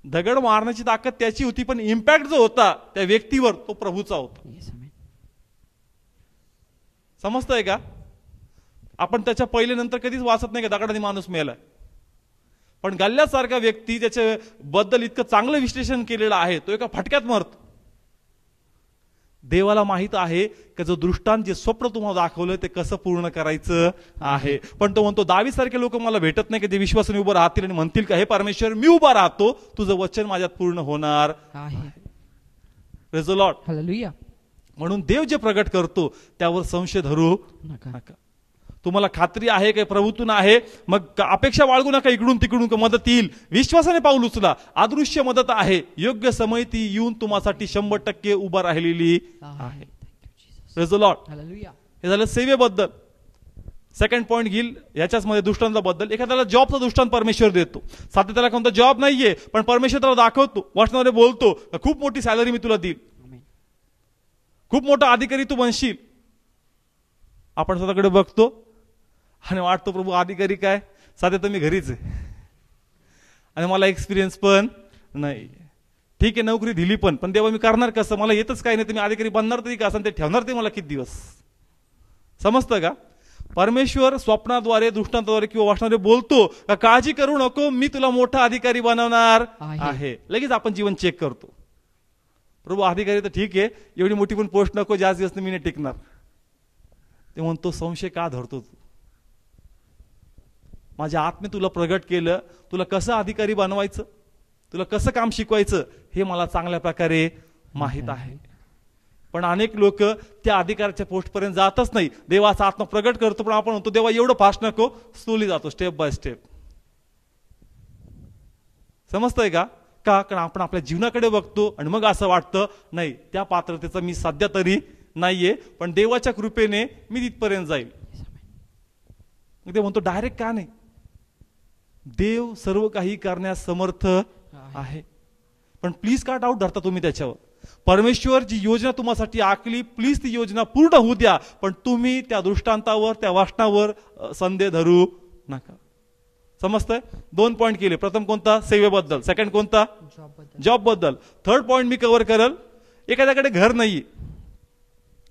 दगड मारण्याची ताकद त्याची होती, पण इम्पॅक्ट जो होता त्या व्यक्तीवर तो प्रभूचा होता. समजतंय का? आपण त्याच्या पहिले नंतर कधीच वाचत नाही का दगडाने माणूस मेला, पण गल्ल्यासारखा व्यक्ती त्याच्या बद्दल इतकं चांगलं विश्लेषण केलेलं आहे, तो एका फटक्यात मरतो. देवाला माहित आहे की जो दृष्टांत, जे स्वप्न तुम्हाला दाखवलं ते कसं पूर्ण करायचं आहे. पण तो म्हणतो दावीद सारखे लोक मला भेटत नाही की जे विश्वासाने उभं राहतील आणि म्हणतील का हे परमेश्वर मी उभा राहतो, तुझं वचन माझ्यात पूर्ण होणार आहे. Praise the lord. हालेलुया. म्हणून देव जे प्रगट करतो त्यावर संशय धरू नका. तुम्हाला खात्री आहे की प्रभूतून आहे, मग अपेक्षा बाळगू नका इकडून तिकडून मदत येईल. विश्वासाने पाऊल उचला, अदृश्य मदत आहे, योग्य समय ती येऊन तुम्हासाठी 100% उभा राहिलेली आहे. Praise the lord. हालेलुया. हे झालं सेवेबद्दल. सेकंड पॉइंट घेईल याच्याच मध्ये दृष्टांताबद्दल. एखाद्याला जॉबचा दृष्टांत परमेश्वर देतो, साध्या त्याला कोणता जॉब नाहीये, पण परमेश्वर त्याला दाखवतो, वचनामध्ये बोलतो खूप मोठी सॅलरी मी तुला देईल. खूप मोठा अधिकारी तू बनशील. आपण स्वतःकडे बघतो आणि वाटतो प्रभू अधिकारी काय, सध्या तर मी घरीच आहे आणि मला एक्सपिरियन्स पण नाही. ठीक आहे, नोकरी दिली पण तेव्हा मी करणार कसं, मला येतच काही नाही, तुम्ही अधिकारी बनणार तरी कसं, ते ठेवणार ते मला किती दिवस. समजतं का? परमेश्वर स्वप्नाद्वारे, दृष्टांताद्वारे किंवा वाचनाद्वारे बोलतो का काळजी करू नको, मी तुला मोठा अधिकारी बनवणार आहे. लगेच आपण जीवन चेक करतो. प्रभू अधिकारी तर ठीक आहे, एवढी मोठी पण पोस्ट नको, जास्त दिवस मी नाही टिकणार. ते म्हणतो संशय का धरतो तू, माझ्या आत्मे तुला प्रगट केलं, तुला कसं अधिकारी बनवायचं, तुला कसं काम शिकवायचं हे मला चांगल्या प्रकारे माहित आहे. पण अनेक लोक त्या अधिकाराच्या पोस्ट पर्यंत जातच नाही. देवाचा आत्मा प्रगट करतो पण आपण म्हणतो देवा एवढं फास्ट नको, स्लोली जातो, स्टेप बाय स्टेप. समजतंय का? कारण आपण आपल्या जीवनाकडे बघतो आणि मग असं वाटतं नाही त्या पात्रतेचा मी सध्या तरी नाहीये, पण देवाच्या कृपेने मी तिथपर्यंत जाईल. मग ते म्हणतो डायरेक्ट का नाही, देव सर्व काही करण्यास समर्थ आहे. पण प्लीज का डाऊट धरता तुम्ही त्याच्यावर? परमेश्वर जी योजना तुम्हासाठी आखली, प्लीज ती योजना पूर्ण होऊ द्या, पण तुम्ही त्या दृष्टांतावर, त्या वाचनावर संदेह धरू नका. समजतंय? 2 पॉइंट केले. प्रथम कोणता? सेवेबद्दल. सेकंड कोणता? जॉब बद्दल. थर्ड पॉइंट मी कव्हर करल, एखाद्याकडे घर नाहीये,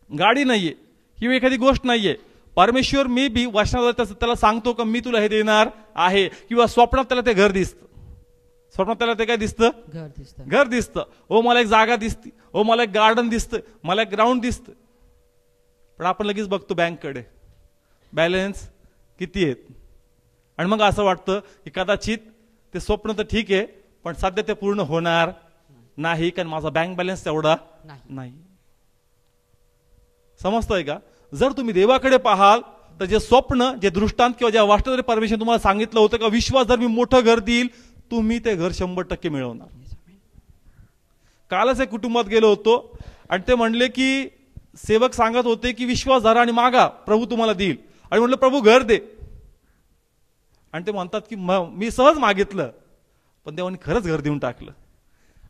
गाडी नाहीये किंवा एखादी गोष्ट नाहीये, परमेश्वर मी बी वाचनाद्वारे त्याला सांगतो का मी तुला हे देणार आहे, किंवा स्वप्नात त्याला ते घर दिसतं, स्वप्नात त्याला ते काय दिसतं? घर दिसतं. ओ मला एक जागा दिसते, ओ मला एक गार्डन दिसतं, मला एक ग्राउंड दिसतं. पण आपण लगेच बघतो बँककडे बॅलन्स किती आहेत आणि मग असं वाटतं की कदाचित ते स्वप्न तर ठीक आहे पण सध्या ते पूर्ण होणार नाही, कारण माझा बँक बॅलन्स तेवढा नाही. समजतंय का? जर तुम्ही देवाकडे पाहाल तर जे स्वप्न, जे दृष्टांत किंवा ज्या वास्तवात परमेश्वर तुम्हाला सांगितलं होतं का विश्वास जर मी मोठं घर देईल, तुम्ही ते घर 100% मिळवणार. कालच एक कुटुंबात गेलो होतो आणि ते म्हणले की सेवक सांगत होते की विश्वास धरा आणि मागा, प्रभू तुम्हाला देईल. आणि म्हटलं प्रभू घर दे, आणि ते म्हणतात की मी सहज मागितलं पण देवाने खरंच घर देऊन टाकलं.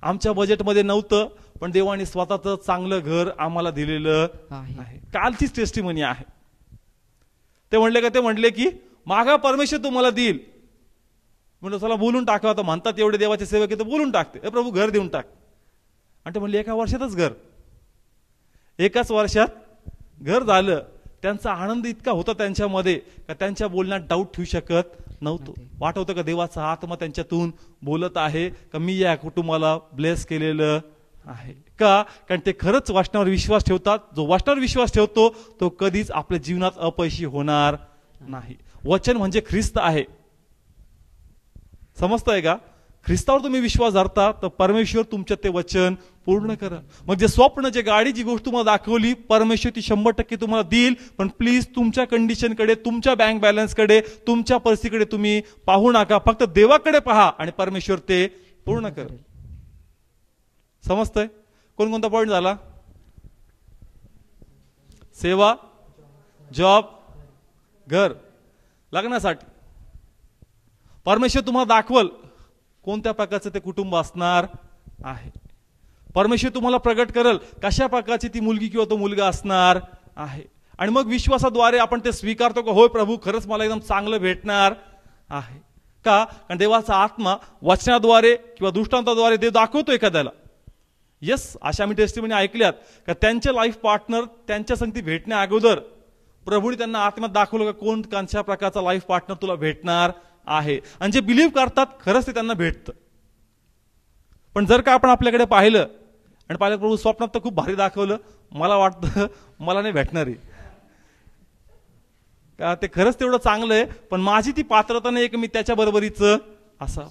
आमच्या बजेटमध्ये नव्हतं पण देवाने स्वतःच चांगलं घर आम्हाला दिलेलं आहे. कालचीच टेस्टिमनी आहे. ते म्हणले की मागा परमेश्वर तुम्हाला देईल. म्हणलं चला बोलून टाका, आता म्हणतात एवढे देवाचे सेवक तर बोलून टाकते, प्रभू घर देऊन टाक. आणि ते म्हणले एका वर्षातच घर, एकाच वर्षात घर झालं. त्यांचा आनंद इतका होता त्यांच्यामध्ये का त्यांच्या बोलण्यात डाऊट ठेवू शकत नव्हतो. वाटत होतं का देवाचा आत्मा त्यांच्यातून बोलत आहे का मी या कुटुंबाला ब्लेस केलेलं आहे का, कारण ते खरंच वाचनावर विश्वास ठेवतात. जो वाचनावर विश्वास ठेवतो तो कधीच आपल्या जीवनात अपयशी होणार नाही. वचन म्हणजे ख्रिस्त आहे. समजतंय का? ख्रिस्तावर तुम्ही विश्वास धरता तर परमेश्वर तुमच्या ते वचन पूर्ण करा. मग जे स्वप्न, जे गाडी, जी गोष्ट तुम्हाला दाखवली, परमेश्वर ती 100% तुम्हाला देईल. पण प्लीज तुमच्या कंडिशनकडे, तुमच्या बँक बॅलन्सकडे, तुमच्या परिस्थितीकडे तुम्ही पाहू नका. फक्त देवाकडे पहा आणि परमेश्वर ते पूर्ण करेल. समजतंय? कोणकोणता पॉइंट झाला? सेवा, जॉब, घर. लग्नासाठी परमेश्वर तुम्हाला दाखवल कोणत्या प्रकारचं ते कुटुंब असणार आहे. परमेश्वर तुम्हाला प्रगट करेल कशा प्रकारची ती मुलगी किंवा तो मुलगा असणार आहे. आणि मग विश्वासाद्वारे आपण ते स्वीकारतो का होय प्रभू खरंच मला एकदम चांगलं भेटणार आहे का. कारण देवाचा आत्मा वचनाद्वारे किंवा दृष्टांताद्वारे देव दाखवतो एखाद्याला. येस, अशा मी टेस्टिमनी ऐकल्यात का त्यांचे लाईफ पार्टनर त्यांच्या संगती भेटण्या अगोदर प्रभूने त्यांना आत्म्यात दाखवलं का कोण कशा प्रकारचा लाईफ पार्टनर तुला भेटणार आहे. आणि जे बिलीव्ह करतात खरंच ते त्यांना भेटतं. पण जर का आपण आपल्याकडे पाहिलं आणि पाहिलं प्रभू स्वप्नात तर खूप भारी दाखवलं, मला वाटतं मला नाही भेटणार आहे का, ते खरंच तेवढं चांगलं आहे पण माझी ती पात्रता नाही की मी त्याच्या बरोबरीचं असा.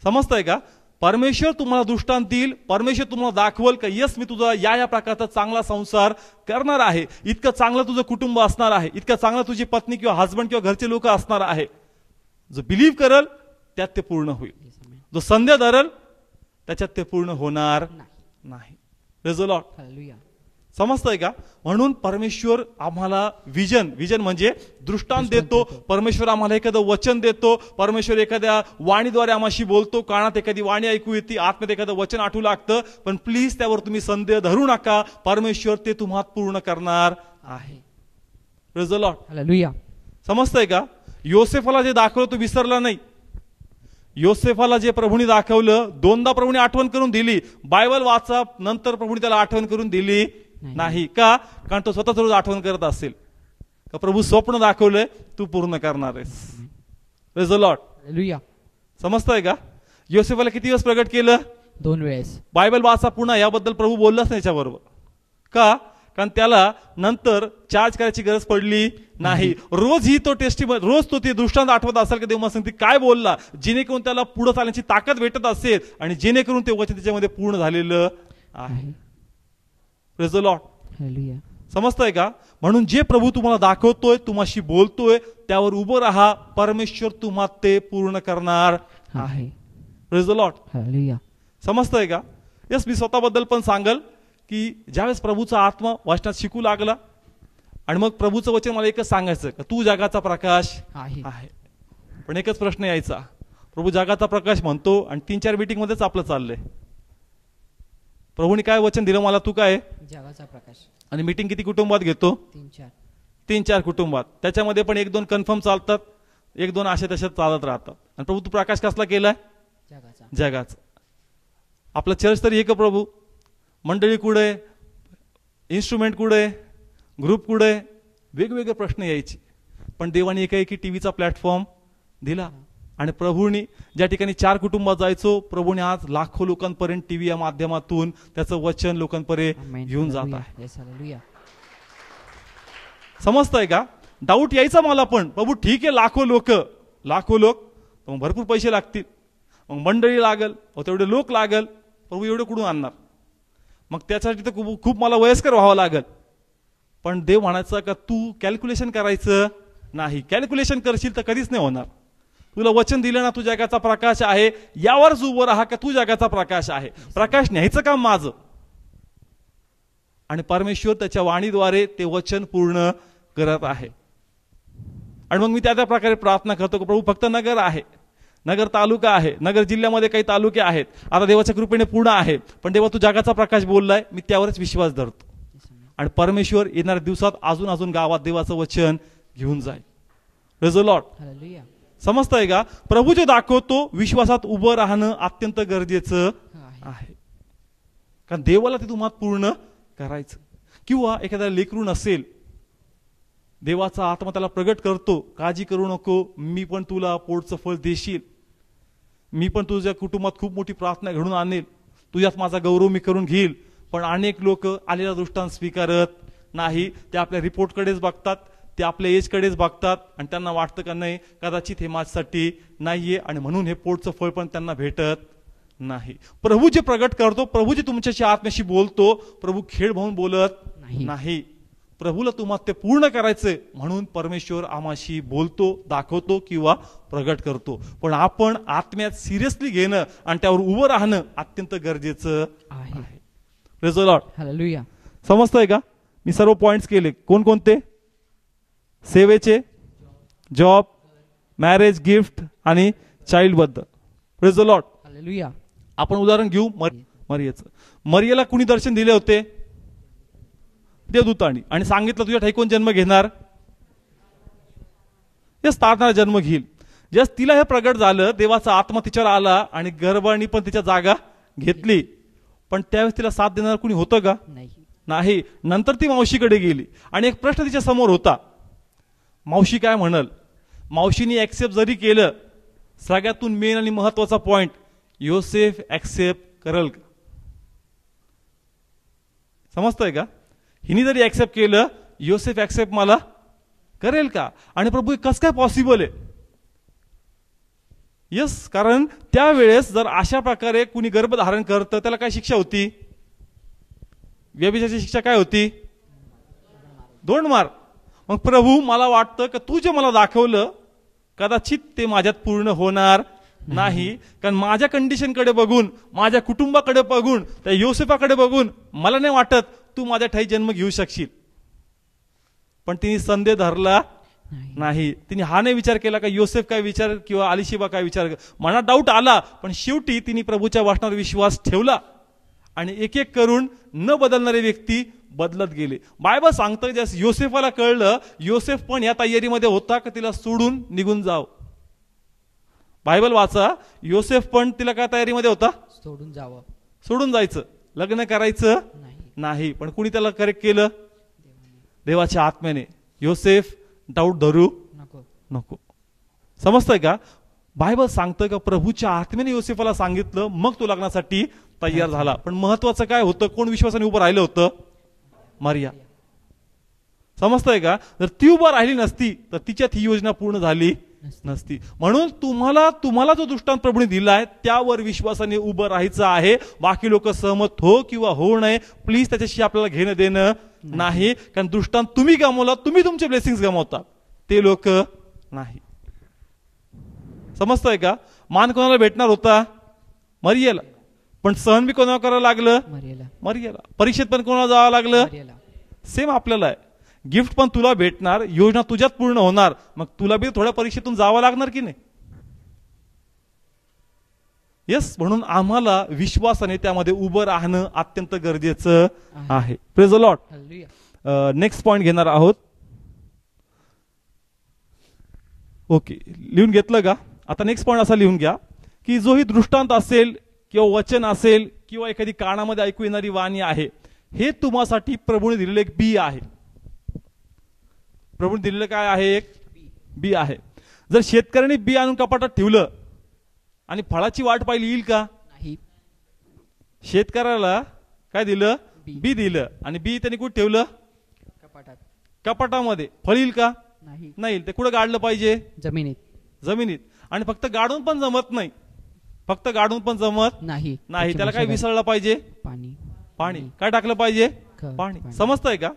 समजतंय का? परमेश्वर तुम्हाला दृष्टांत देईल, परमेश्वर तुम्हाला दाखवल का यस मी तुझा या प्रकारचा चांगला संसार करणार आहे, इतकं चांगलं तुझं कुटुंब असणार आहे, इतकं चांगलं तुझी पत्नी किंवा हसबंड किंवा घरचे लोक असणार आहे. जो बिलीव्ह करल त्यात ते पूर्ण होईल. जो संदेह धरल त्याच्यात ते पूर्ण होणार नाही. Praise the Lord. समजतंय का? म्हणून परमेश्वर आम्हाला विजन म्हणजे दृष्टांत देतो. परमेश्वर आम्हाला एखादं वचन देतो. परमेश्वर एखाद्या वाणीद्वारे आम्हाशी बोलतो. कानात एखादी वाणी ऐकू येते, आतमध्ये एखादं वचन आठवू लागतं. पण प्लीज त्यावर तुम्ही संदेह धरू नका. परमेश्वर ते तुम्हाला पूर्ण करणार आहे. Praise the lord. हालेलुया. समजतंय का? योसेफाला जे दाखवलं तो विसरला नाही. योसेफाला जे प्रभूने दाखवलं, दोनदा प्रभूने आठवण करून दिली. बायबल वाचा, नंतर प्रभूने त्याला आठवण करून दिली नाही. का? कारण तो स्वतःच रोज आठवण करत असेल का प्रभू स्वप्न दाखवलंय, तू पूर्ण करणार आहेस. Praise the lord. हालेलुया. समजतंय का? योसेफाला किती दिवस प्रगट केलं? 2 वेळेस. बायबल वाचा पुन्हा, याबद्दल प्रभू बोललाच नाही याच्याबरोबर. का? कारण त्याला नंतर चार्ज करायची गरज पडली नाही. रोज ही तो रोज तो ते दृष्टांत आठवत असेल की देव मला सांगते काय बोलला, जेणेकरून त्याला पुढे चालण्याची ताकद भेटत असेल आणि जेणेकरून ते वचन त्याच्यामध्ये पूर्ण झालेलं आहे. Praise the lord. हालेलुया. समजतंय का? म्हणून जे प्रभू तुम्हाला दाखवतोय, तुम्हाशी बोलतोय, त्यावर उभं राहा. परमेश्वर तुम्हाला ते पूर्ण करणार आहे. Praise the lord. हालेलुया. समजतंय का? यस, मी स्वतःबद्दल पण सांगल की ज्यावेळेस प्रभूचा आत्मा वचनात शिकू लागला आणि मग प्रभूचं वचन मला एकच सांगायचं का तू जगाचा प्रकाश आहे. पण एकच प्रश्न यायचा, प्रभू जगाचा प्रकाश म्हणतो आणि 3-4 मीटिंग मध्येच आपलं चाललंय. प्रभूने काय वचन दिलं मला, तू काय जगाचा प्रकाश, आणि मीटिंग किती कुटुंबात घेतो? 3-4 कुटुंबात. त्याच्यामध्ये पण 1-2 कन्फर्म चालतात, 1-2 अशा तशात चालत राहतात. आणि प्रभू तू प्रकाश कसला केलाय? जगाचा. आपलं चर्च तरी एक प्रभू, मंडळी कुठे, इन्स्ट्रुमेंट कुठे, ग्रुप कुठे, वेगवेगळे प्रश्न यायचे. पण देवाने एकाएकी टीव्हीचा प्लॅटफॉर्म दिला आणि प्रभूंनी ज्या ठिकाणी 4 कुटुंबात जायचो, प्रभूने आज लाखो लोकांपर्यंत टीव्ही या माध्यमातून त्याचं वचन लोकांपर्यंत घेऊन जात आहे. समजतंय का? डाऊट यायचा मला पण, प्रभू ठीक आहे, लाखो लोक मग भरपूर पैसे लागतील, मग मंडळी लागल, तेवढे लोक लागल, प्रभू एवढे कुठून आणणार? मग त्यासाठी तर खूप मला वयस्कर व्हावं लागल. पण देव म्हणायचं का तू कॅल्क्युलेशन करायचं नाही. कॅल्क्युलेशन करशील तर कधीच नाही होणार. तुला वचन दिलं ना तू जगाचा प्रकाश आहे, यावरच उभं राहा का तू जगाचा प्रकाश आहे. प्रकाश न्यायचं काम माझं, आणि परमेश्वर त्याच्या वाणीद्वारे ते वचन पूर्ण करत आहे. आणि मग मी त्या प्रकारे प्रार्थना करतो की प्रभू फक्त नगर आहे, नगर तालुका आहे, नगर जिल्ह्यामध्ये काही तालुके आहेत, आता देवाच्या कृपेने पूर्ण आहे. पण देवा तू जगाचा प्रकाश बोललाय, मी त्यावरच विश्वास धरतो. आणि परमेश्वर येणाऱ्या दिवसात अजून गावात देवाचं वचन घेऊन जाईल. Praise the lord. हालेलुया. समजतंय का? प्रभू जे दाखवतो विश्वासात उभं राहणं अत्यंत गरजेचं आहे. कारण देवाला ते तुम्हाला पूर्ण करायचं. किंवा एखाद्या लेकरू नसेल, देवाचा आत्मा त्याला प्रगट करतो, काळजी करू नको, मी पण तुला पोटचं फळ देशील, मी पण तुझ्या कुटुंबात खूप मोठी प्रार्थना घडून आणेल, तुझ्यात माझा गौरव मी करून घेईल. पण अनेक लोक आलेला दृष्टांत स्वीकारत नाही. ते आपल्या रिपोर्टकडेच बघतात, ते आपल्या एजकडेच बघतात आणि त्यांना वाटतं का नाही कदाचित हे माझ्यासाठी नाहीये, आणि म्हणून हे पोटचं फळ पण त्यांना भेटत नाही. प्रभू जे प्रगट करतो, प्रभू जे तुमच्याशी आत्म्याशी बोलतो, प्रभू खेळ म्हणून बोलत नाही. प्रभूला तुम्हाला ते पूर्ण करायचंय म्हणून परमेश्वर आम्हाशी बोलतो, दाखवतो किंवा प्रगट करतो. पण आपण आत्म्यात सिरियसली घेणं आणि त्यावर उभं राहणं अत्यंत गरजेचं आहे. Praise the lord. हालेलुया. समजतंय का? मी सर्व पॉइंट्स केले. कोणकोणते? सेवेचे, जॉब, मॅरेज, गिफ्ट आणि चाइल्ड बद्दल. Praise the lord. हालेलुया. आपण उदाहरण घेऊ मरियाचं. मरियाला कुणी दर्शन दिले होते? देवदूतांनी, आणि सांगितलं तुझ्या ठाई कोण जन्म घेणार? तारणारा जन्म घेईल. जस्ट तिला हे प्रगट झालं, देवाचा आत्मा तिच्यावर आला आणि गर्भाने पण तिच्या जागा घेतली. पण त्यावेळेस तिला साथ देणार कुणी होतं का? नाही. नंतर ती मावशीकडे गेली आणि एक प्रश्न तिच्या समोर होता, मावशी काय म्हणल? मावशीने ऍक्सेप्ट जरी केलं, सगळ्यातून मेन आणि महत्वाचा पॉइंट, योसेफ ऍक्सेप्ट करल का? समजतंय का? हिने जरी ऍक्सेप्ट केलं, योसेफ ऍक्सेप्ट मला करेल का? आणि प्रभू कसं काय पॉसिबल आहे? यस, कारण त्यावेळेस जर अशा प्रकारे कुणी गर्भधारण करतं त्याला काय शिक्षा होती? व्यभिचाराची शिक्षा काय होती? 2 मार. मग प्रभू मला वाटतं की तू जे मला दाखवलं कदाचित ते माझ्यात पूर्ण होणार नाही. कारण माझ्या कंडिशनकडे बघून, माझ्या कुटुंबाकडे बघून, त्या योसेफाकडे बघून मला नाही वाटत तू माझ्या ठाई जन्म घेऊ शकशील. पण तिने संदेह धरला नाही. तिने हा नाही विचार केला का योसेफ काय विचार किंवा अलिशिबा काय विचार. मनात डाऊट आला, पण शेवटी तिने प्रभूच्या वचनावर विश्वास ठेवला आणि एक एक करून न बदलणारे व्यक्ती बदलत गेले. बायबल सांगतं ज्या योसेफाला कळलं, योसेफ पण या तयारीमध्ये होता का तिला सोडून निघून जाव. बायबल वाचा, योसेफ पण तिला काय तयारीमध्ये होता, सोडून जावं, सोडून जायचं, लग्न करायचं नाही. पण कुणी त्याला करेक्ट केलं, देवाच्या आत्म्याने. योसेफ डाऊट धरू नको. समजतंय का? बायबल सांगतं का प्रभूच्या आत्म्याने योसेफाला सांगितलं, मग तो लग्नासाठी तयार झाला. पण महत्वाचं काय होतं, कोण विश्वासाने उभं राहिलं होतं, मरिया. समजतंय का? जर ती उभं राहिली नसती तर तिच्यात ही योजना पूर्ण झाली नसती. म्हणून तुम्हाला जो दृष्टांत प्रभूने दिलाय त्यावर विश्वासाने उभं राहायचं आहे. बाकी लोक सहमत हो किंवा होऊ नये, प्लीज त्याच्याशी आपल्याला घेणं देणं नाही. कारण दृष्टांत तुम्ही गमावला, तुम्ही तुमचे ब्लेसिंग्स गमावता, ते लोक नाही. समजतंय का? मान कोणाला भेटणार होता, मरियाला. पण सहन बी कोणाला करावं लागलं, मरियाला. परीक्षेत पण कोणाला जावं लागलं, सेम आपल्याला आहे. गिफ्ट पण तुला भेटणार, योजना तुझ्यात पूर्ण होणार, मग तुला बी थोड्या परीक्षेतून जावं लागणार की नाही. येस, म्हणून आम्हाला विश्वासाने त्यामध्ये उभं राहणं अत्यंत गरजेचं आहे. Praise the Lord. Next point घेणार आहोत. ओके, लिहून घेतलं का? आता नेक्स्ट पॉइंट असा लिहून घ्या की जो ही दृष्टांत असेल किंवा वचन असेल किंवा एखादी कानामध्ये ऐकू येणारी वाणी आहे, हे तुम्हासाठी प्रभूने दिलेलं एक बी आहे. प्रभूने दिलेलं काय आहे, एक बी आहे. जर शेतकऱ्याने बी आणून कपाटात ठेवलं आणि फळाची वाट पाहिली, येईल का? नाही. शेतकऱ्याला काय दिलं, बी दिलं, आणि बी त्यांनी कुठे ठेवलं, कपाटामध्ये. फळ येईल का? नाही. ते कुठं गाडलं पाहिजे, जमिनीत. आणि फक्त गाडून पण जमत नाही, नाही. त्याला काय विसरलं पाहिजे, पाणी. काय टाकलं पाहिजे, पाणी. समजतंय का?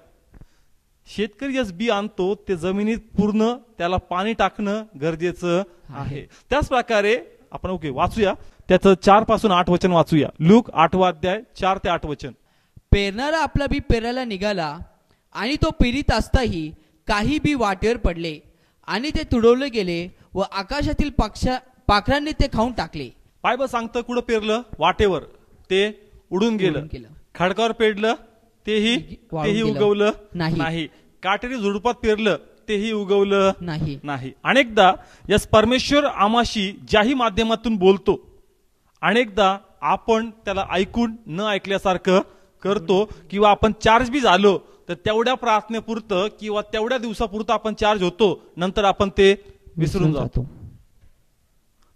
शेतकरी जस बी आणतो ते जमिनीत पूर्ण त्याला पाणी टाकणं गरजेचं आहे. त्याच प्रकारे आपण वाचूया त्याचं 4 पासून 8 वचन वाचूया. लूक 8वा अध्याय 4 ते 8 वचन. पेरणारा आपला बी पेरायला निघाला आणि तो पेरीत असताही काही बी वाटेवर पडले आणि ते तुडवले गेले व आकाशातील पाखरांनी ते खाऊन टाकले. बायबल सांगतं कुठं पेरलं, वाटेवर, ते उडून गेलं. खडकावर पेरलं, तेही उगवलं नाही. काटेरी झुडपात पेरलं, तेही उगवलं नाही. अनेकदा यस परमेश्वर आम्हाशी ज्याही माध्यमातून बोलतो, अनेकदा आपण त्याला ऐकून न ऐकल्यासारखं करतो, किंवा आपण चार्ज बी झालो तर तेवढ्या प्रार्थनेपुरतं किंवा तेवढ्या दिवसापुरतं आपण चार्ज होतो, नंतर आपण ते विसरून जातो.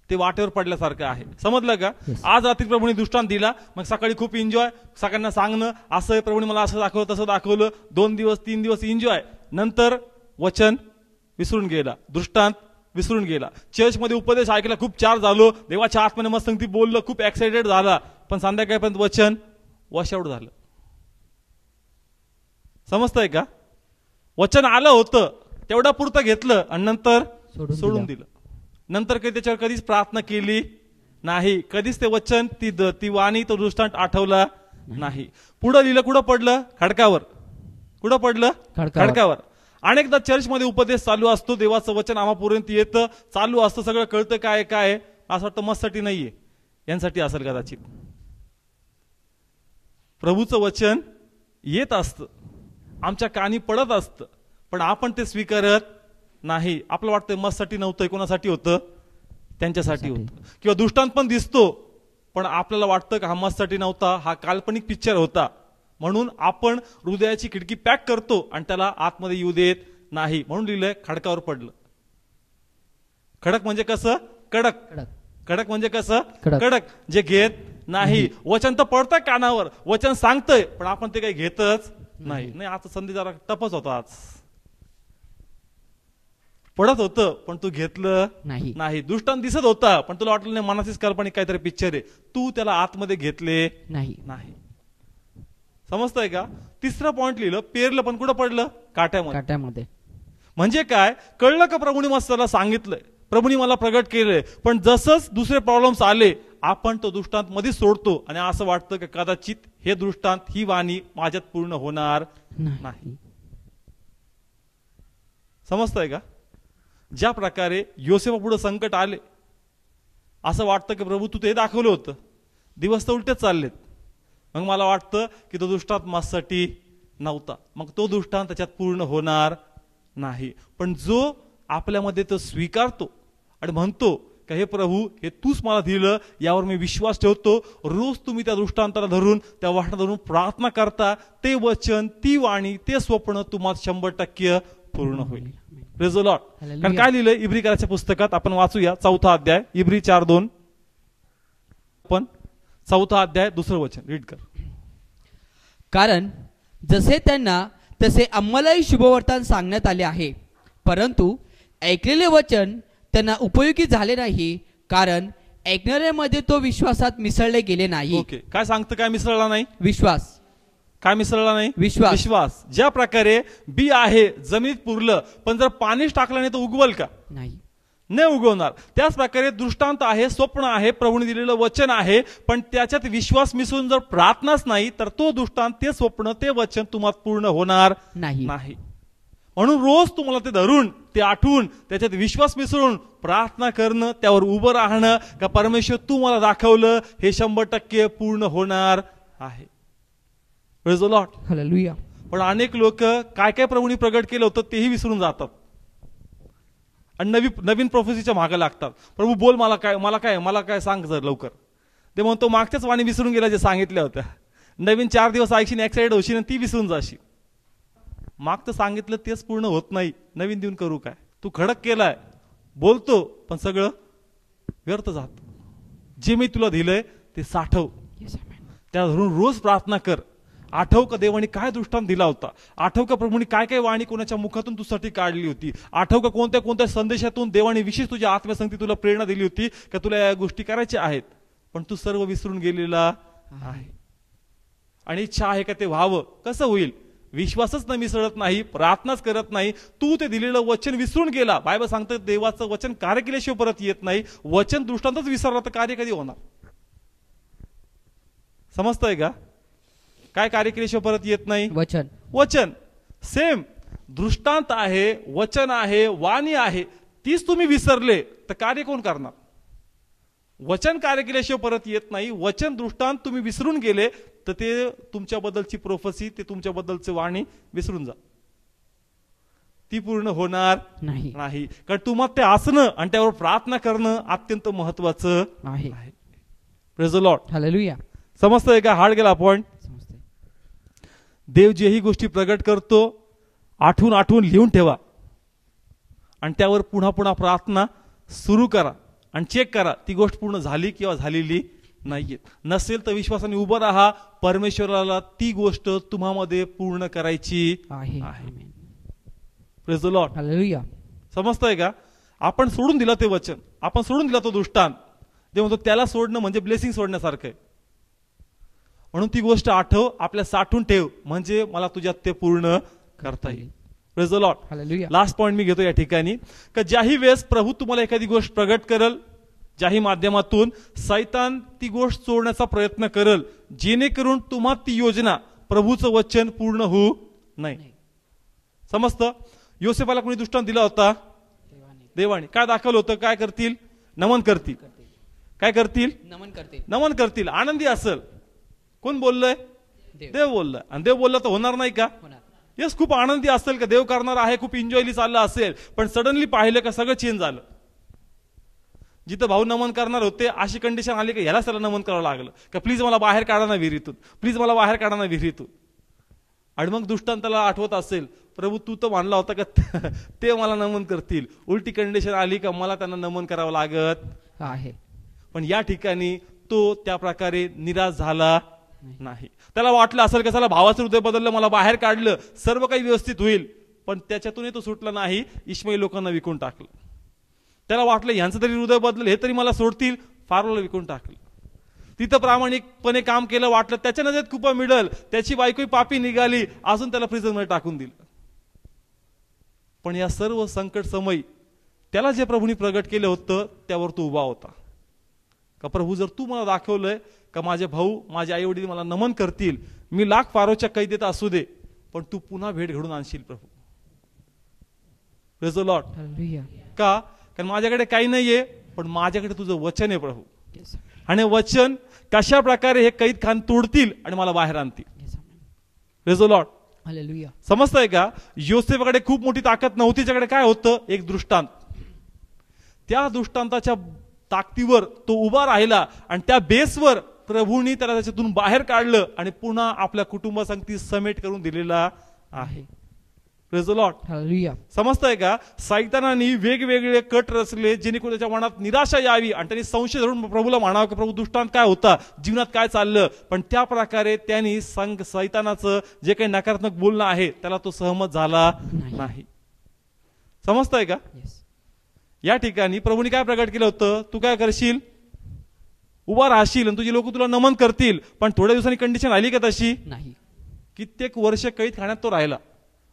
ते वाटेवर पडल्यासारखं आहे. समजलं का? आज रात्री प्रभूने दृष्टांत दिला, मग सकाळी खूप एन्जॉय, सगळ्यांना सांगणं असं प्रभूने मला असं दाखवलं तसं दाखवलं, 2 दिवस 3 दिवस एन्जॉय, नंतर वचन विसरून गेला, दृष्टांत विसरून गेला. चर्चमध्ये उपदेश ऐकला, खूप चार्ज झालो, देवाच्या आत्म्याने मस्त संगती बोललं, खूप एक्साइटेड झाला, पण संध्याकाळपर्यंत वचन वॉशआउट झालं. समजतंय का? वचन आलं होतं, तेवढा पुरतं घेतलं आणि नंतर सोडून दिलं. नंतर काही त्याच्यावर कधीच प्रार्थना केली नाही, कधीच ते वचन, ती वाणी, तो दृष्टांत आठवला नाही. पुढं लिहिलं, कुठं पडलं, खडकावर. कुठं पडलं, खडकावर. अनेकदा चर्चमध्ये उपदेश चालू असतो, देवाचं वचन आम्हापर्यंत येतं, चालू असतं, सगळं कळतं काय काय, असं वाटतं मस्तसाठी नाहीये, यांसाठी असेल कदाचित. प्रभूचं वचन येत असतं, आमच्या कानी पडत असतं, पण आपण ते स्वीकारत नाही. आपलं वाटतं मस्तसाठी नव्हतं, कोणासाठी होतं, त्यांच्यासाठी होतं. किंवा दृष्टांत पण दिसतो, पण आपल्याला वाटतं का हा मस्तसाठी नव्हता, हा काल्पनिक पिक्चर होता, म्हणून आपण हृदयाची खिडकी पॅक करतो आणि त्याला आतमध्ये येऊ देत नाही. म्हणून लिहिलंय खडकावर पडलं. खडक म्हणजे कसं, कडक. कडक म्हणजे कसं, कडक, जे घेत नाही. वचन तर पडतंय कानावर, वचन सांगतंय, पण आपण ते काही घेतच नाही. आता संधी जरा टपच होता, आज पडत होतं पण तू घेतलं नाही. दृष्टांत दिसत होता पण तुला वाटलं नाही मनाचीच काल्पनिक काहीतरी पिक्चर आहे, तू त्याला आतमध्ये घेतले नाही. समजतंय का? 3रा पॉइंट लिहिलं, पेरलं पण कुठं पडलं, काट्यामध्ये. म्हणजे काय कळलं का? प्रभूने मस्त त्याला सांगितलंय, प्रभूने मला प्रगट केलंय, पण जसंच दुसरे प्रॉब्लेम्स आले, आपण तो दृष्टांत मध्ये सोडतो आणि असं वाटतं की कदाचित हे दृष्टांत ही वाणी माझ्यात पूर्ण होणार नाही. समजतंय का? ज्या प्रकारे योसेफापुढे संकट आले, असं वाटतं की प्रभू तू ते दाखवलं होतं, दिवस तर उलटेच चाललेत. मग मला वाटतं की तो दृष्टांत माझ्यासाठी नव्हता, मग तो दृष्टांत त्याच्यात पूर्ण होणार नाही. पण जो आपल्यामध्ये तो स्वीकारतो आणि म्हणतो की हे प्रभू, हे तूच मला दिलं, यावर मी विश्वास ठेवतो, रोज तुम्ही त्या दृष्टांताला धरून, त्या वाटणा धरून प्रार्थना करता, ते वचन, ती वाणी, ते स्वप्न तुम्हाला 100% पूर्ण होईल. Praise the Lord. कारण काय लिहिलंय इब्रीकराच्या पुस्तकात, आपण वाचूया 4था अध्याय, इब्री 4:2. पण 4था अध्याय 2रं वचन रीड कर. कारण जसे त्यांना तसे आम्हालाही शुभवर्तमान सांगण्यात आले आहे, परंतु ऐकलेले वचन त्यांना उपयोगी झाले नाही, कारण ऐकणाऱ्यामध्ये तो विश्वासात मिसळले गेले नाही. ओके, काय सांगतं? काय मिसळला नाही? विश्वास. काय मिसळला नाही? विश्वास. विश्वास. ज्या प्रकारे बी आहे, जमिनीत पुरलं, पण जर पाणीच टाकलं नाही तर उगवल का? नाही उगवणार. त्याच प्रकारे दृष्टांत आहे, स्वप्न आहे, प्रभूने दिलेलं वचन आहे, पण त्याच्यात विश्वास मिसळून जर प्रार्थनाच नाही तर तो दृष्टांत, ते स्वप्न, ते वचन तुम्हाला पूर्ण होणार नाही. म्हणून रोज तुम्हाला ते धरून, ते आठवून, त्याच्यात विश्वास मिसळून प्रार्थना करणं, त्यावर उभं राहणं, का परमेश्वर तू मला दाखवलं, हे 100% पूर्ण होणार आहे. Praise the lord. हालेलुया. पण अनेक लोक काय काय प्रभूंनी प्रगट केलं होतं तेही विसरून जातात आणि नवीन प्रोफेसीच्या मागे लागतात. प्रभू बोल, मला काय सांग जर लवकर. ते म्हणतो मागच्याच वाणी विसरून गेला जे सांगितल्या होत्या. नवीन 4 दिवस ऐकशील, एक्साइटेड होशील आणि ती विसरून जाशील. मागचं सांगितलं तेच पूर्ण होत नाही, नवीन देऊन करू काय? तू खडक केलाय, बोलतो, पण सगळं व्यर्थ जात. जे मी तुला दिलंय ते साठव, त्या धरून रोज प्रार्थना कर. आठव का देवाने काय दृष्टांत दिला होता, आठव का प्रभूंनी काय काय वाणी कोणाच्या मुखातून तुझ्यासाठी काढली होती, आठव का कोणत्या कोणत्या संदेशातून देवाने विशेष तुझ्या आत्म्यासंगती तुला प्रेरणा दिली होती का तुला या गोष्टी करायच्या आहेत, पण तू सर्व विसरून गेलेला आहे. आणि इच्छा आहे का ते व्हावं. कसं होईल? विश्वासच न मिसळत नाही, प्रार्थनाच करत नाही, तू ते दिलेलं वचन विसरून गेला. बायबल सांगतं देवाचं वचन कार्य केल्याशिवाय परत येत नाही. वचन दृष्टांतच विसरला तर कार्य कधी होणार? समजतंय का? काय कार्य केल्याशिवाय परत येत नाही? वचन. सेम दृष्टांत आहे, वचन आहे, वाणी आहे, तीच तुम्ही विसरले तर कार्य कोण करणार? वचन कार्य केल्याशिवाय परत येत नाही. वचन दृष्टांत तुम्ही विसरून गेले तर ते तुमच्याबद्दलची प्रोफेसी, ते तुमच्याबद्दलचे वाणी विसरून जा, ती पूर्ण होणार नाही. कारण तुम्हाला ते असणं आणि त्यावर प्रार्थना करणं अत्यंत महत्वाचं आहे. Praise the lord. हालेलुया. समजतंय का? हार्ड गेला पॉइंट. देव जेही गोष्टी प्रगट करतो आठवून लिहून ठेवा आणि त्यावर पुन्हा पुन्हा प्रार्थना सुरू करा आणि चेक करा ती गोष्ट पूर्ण झाली किंवा झालेली नाहीये. नसेल तर विश्वासाने उभं राहा. परमेश्वराला ती गोष्ट तुम्हामध्ये पूर्ण करायची आहे. Praise the lord. हालेलुया. समजतंय का? आपण सोडून दिलं ते वचन, आपण सोडून दिला तो दृष्टांत. देव म्हणतो त्याला सोडणं म्हणजे ब्लेसिंग सोडण्यासारखं आहे. म्हणून ती गोष्ट आठव, आपल्या साठवून ठेव, म्हणजे मला तुझ्यात ते पूर्ण करता येईल. Praise the lord. Hallelujah. Last point मी घेतो या ठिकाणी, की ज्याही वेळेस प्रभू तुम्हाला एखादी गोष्ट प्रगट करल, ज्याही माध्यमातून सैतान ती गोष्ट चोरण्याचा प्रयत्न करल, जेणेकरून तुम्हाला ती योजना, प्रभूचं वचन पूर्ण होऊ नाही. समजतं? योसेफाला कोणी दृष्टांत दिला होता? देवाने. काय दाखवलं होतं? काय करतील? नमन करतील. काय करतील? नमन करतील. आनंदी असेल. कोण बोललंय? देव बोललाय. आणि देव बोलला तर होणार नाही का? येस, खूप आनंदी असेल का देव करणार आहे, खूप एन्जॉयली चाललं असेल, पण सडनली पाहिलं का सगळं चेंज झालं. जिथं भाऊ नमन करणार होते अशी कंडिशन आली का ह्याला त्याला नमन करावं लागलं का प्लीज मला बाहेर काढा ना विहिरीतून, प्लीज मला बाहेर काढा ना विहिरीतून. आणि मग दृष्टांताला आठवत असेल प्रभू तू तर मानला होता का ते मला नमन करतील, उलटी कंडिशन आली का मला त्यांना नमन करावं लागत आहे. पण या ठिकाणी तो त्या प्रकारे निराश झाला नाही. त्याला वाटलं असेल का चला भावाचं हृदय बदललं, मला बाहेर काढलं, सर्व काही व्यवस्थित होईल, पण त्याच्यातूनही तो सुटला नाही. इश्माईल लोकांना विकून टाकलं. त्याला वाटलं ह्यांचं तरी हृदय बदललं, हे तरी मला सोडतील, फारोला विकून टाकलं. तिथं प्रामाणिकपणे काम केलं, वाटलं त्याच्या नजरेत कृपा मिळेल, त्याची बायकोही पापी निघाली, अजून त्याला प्रिझन मध्ये टाकून दिलं. पण या सर्व संकट समय त्याला जे प्रभूंनी प्रगट केलं होतं त्यावर तो उभा होता. का प्रभू जर तू मला दाखवलंय का माझे भाऊ माझे आई वडील मला नमन करतील, मी लाख फारोच्या कैदेत असू दे, पण तू पुन्हा भेट घडून आणशील प्रभू. Praise the lord. हालेलुया. का? कारण माझ्याकडे काही नाहीये, पण माझ्याकडे तुझं वचन आहे प्रभू. Yes, amen. आणि वचन कशा प्रकारे हे कैद खान तोडतील आणि मला बाहेर आणतील. Yes, amen. Praise the lord. Hallelujah. समजतंय का? योसेफकडे खूप मोठी ताकद नव्हती, त्याच्याकडे काय होतं? एक दृष्टांत. त्या दृष्टांताच्या ताकदीवर तो उभा राहिला आणि त्या बेसवर प्रभूंनी त्याला त्याच्यातून बाहेर काढलं आणि पुन्हा आपल्या कुटुंबासंगती समेट करून दिलेला आहे. Praise the lord. हालेलुया. समजतंय का? सैतानाने वेगवेगळे कट रचले जेणेकरून त्याच्या मनात निराशा यावी आणि त्यांनी संशय धरून प्रभूला म्हणावं की प्रभू दृष्टांत काय होता, जीवनात काय चाललं. पण त्या प्रकारे त्यांनी सैतानाचं जे काही नकारात्मक बोलणं आहे त्याला तो सहमत झाला नाही. समजतंय का? Yes. या ठिकाणी प्रभूने काय प्रकट केलं होतं? तू काय करशील? उभा राहशील आणि तुझी लोक तुला नमन करतील. पण थोड्या दिवसांनी कंडिशन आली का तशी? नाही. कित्येक वर्ष कैद खाण्यात तो राहिला,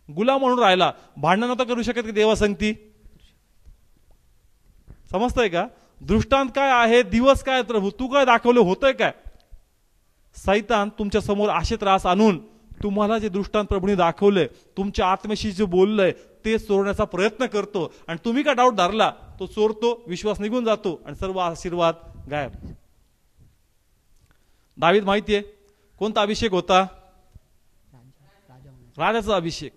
गुलाम म्हणून राहिला, भांडण नव्हता करू शकत की देवासंगती. समजतंय का? दृष्टांत काय आहे, दिवस काय, प्रभू तू काय दाखवलं, होतंय काय? सैतान तुमच्या समोर असे त्रास आणून तुम्हाला जे दृष्टांत प्रभूने दाखवलंय, तुमच्या आत्म्याशी जे बोललंय ते चोरण्याचा प्रयत्न करतो आणि तुम्ही का डाऊट धरला, तो चोरतो, विश्वास निघून जातो आणि सर्व आशीर्वाद गायब. दावीद माहितीये कोणता अभिषेक होता? राजाचा अभिषेक.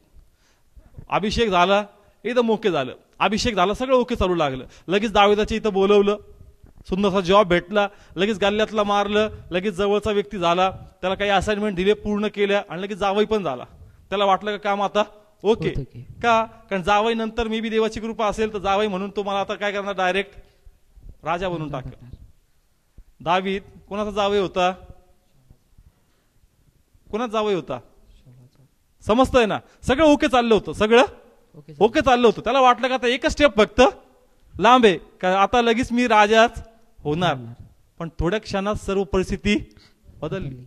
अभिषेक झाला, एकदम ओके झालं. अभिषेक झाला, सगळं ओके चालू लागलं. लगेच दाविदाच्या इथं बोलवलं, सुंदरसा जॉब भेटला, लगेच गल्ल्यातला मारलं, लगेच जवळचा व्यक्ती झाला, त्याला काही असाइनमेंट दिले, पूर्ण केल्या आणि लगेच जावई पण झाला. त्याला वाटलं का काम आता ओके. का? कारण जावई नंतर मी बी देवाची कृपा असेल तर जावई म्हणून तो मला आता काय करणार, डायरेक्ट राजा बनून टाकलं. दावीद कोणाचा जावई होता? कोणाचा जावई होता? समजतंय ना? सगळं ओके चाललं होतं, सगळं ओके चाललं होतं. त्याला वाटलं का आता एकच स्टेप फक्त लांब आहे का, आता लगेच मी राजाच होणार. पण थोड्या क्षणात सर्व परिस्थिती बदलली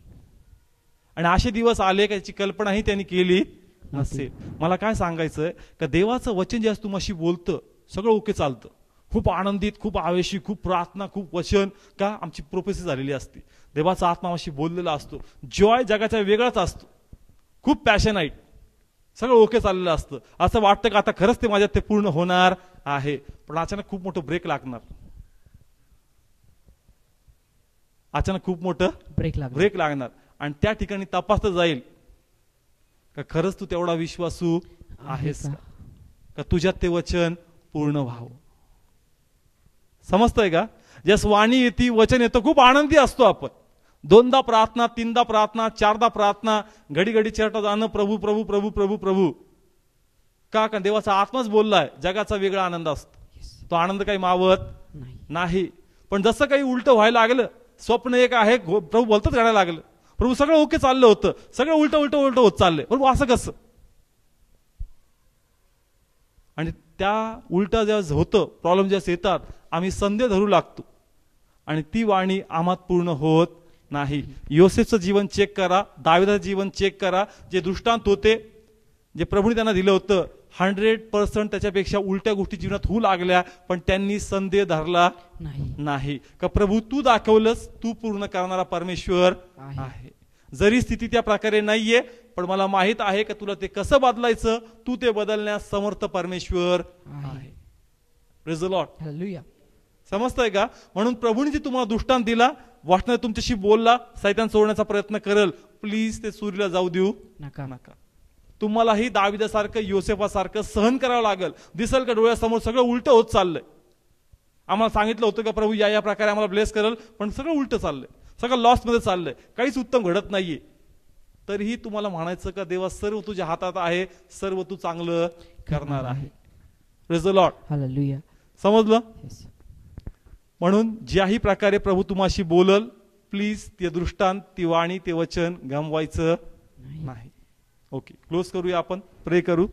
आणि असे दिवस आले का याची कल्पनाही त्यांनी केली नसेल. मला काय सांगायचंय का देवाचं वचन जे असतं तुम्हाशी बोलतं, सगळं ओके चालतं, खूप आनंदित, खूप आवेशी, खूप प्रार्थना, खूप वचन, का आमची प्रोफेसी झालेली असते, देवाचा आत्मा आम्हाशी बोललेला असतो, जॉय जगाचा वेगळाच असतो, खूप पॅशनाईट, सगळं ओके चाललेलं असतं. असं वाटतं का आता खरंच ते माझ्यात ते पूर्ण होणार आहे. पण अचानक खूप मोठं ब्रेक लागणार, अचानक खूप मोठं ब्रेक लागणार आणि त्या ठिकाणी तपासलं जाईल का खरंच तू तेवढा विश्वासू आहेस का तुझ्यात ते वचन पूर्ण व्हावं. समजतंय का? जस वाणी येते, वचन येतं, खूप आनंदी असतो आपण. दोनदा प्रार्थना, तीनदा प्रार्थना, चारदा प्रार्थना, घडी घडी चर्चा जाणं, प्रभू प्रभू प्रभू प्रभू प्रभू. का? देवाचा आत्माच बोललाय, जगाचा वेगळा आनंद असतो, तो आनंद काही मावत नाही. पण जसं काही उलट व्हायला लागलं, स्वप्न एक आहे, प्रभू बोलतच घडायला लागलं, प्रभू सगळं ओके चाललं होतं, सगळं उलट उलट उलट होत चाललंय, प्रभू असं कसं? आणि त्या उलटा ज्यावेळेस होतं, प्रॉब्लेम ज्यावेळेस येतात, आम्ही संदेह धरू लागतो आणि ती वाणी आम्हात पूर्ण होत नाही. योसेफचं जीवन चेक करा, दाविदाचं जीवन चेक करा, जे दृष्टांत होते, जे प्रभूने त्यांना दिलं होतं, 100% त्याच्यापेक्षा उलट्या गोष्टी जीवनात होऊ लागल्या, पण त्यांनी संदेह धरला नाही. का प्रभू तू दाखवलंस, तू पूर्ण करणारा परमेश्वर आहे. जरी स्थिती त्या प्रकारे नाहीये, पण मला माहित आहे का तुला ते कसं बदलायचं, तू ते बदलण्यास समर्थ परमेश्वर आहे. Praise the lord. हालेलुया. समजतंय का? म्हणून प्रभूने जे तुम्हाला दृष्टांत दिला, वाटणं तुमच्याशी बोलला, सैतान सोडण्याचा प्रयत्न करेल, प्लीज ते सूर्याला जाऊ देऊ नका. तुम्हालाही दाविदासारखं, योसेफासारखं सहन करावं लागेल. दिसेल का डोळ्यासमोर सगळं उलट होत चाललंय. आम्हाला सांगितलं होतं का प्रभू या प्रकारे आम्हाला ब्लेस करेल, पण सगळं उलट चाललंय, सगळं लॉस मध्ये चाललंय, काहीच उत्तम घडत नाहीये. तरीही तुम्हाला म्हणायचं का देवा सर्व तुझ्या हातात आहे, सर्व तू चांगलं करणार आहे. Praise the lord. हालेलुया. समजलं? म्हणून ज्याही प्रकारे प्रभू तुम्हाशी बोलल, प्लीज ते दृष्टांत, ती वाणी, ते वचन गमवायचं नाही. ओके, क्लोज करूया आपण, प्रे करू.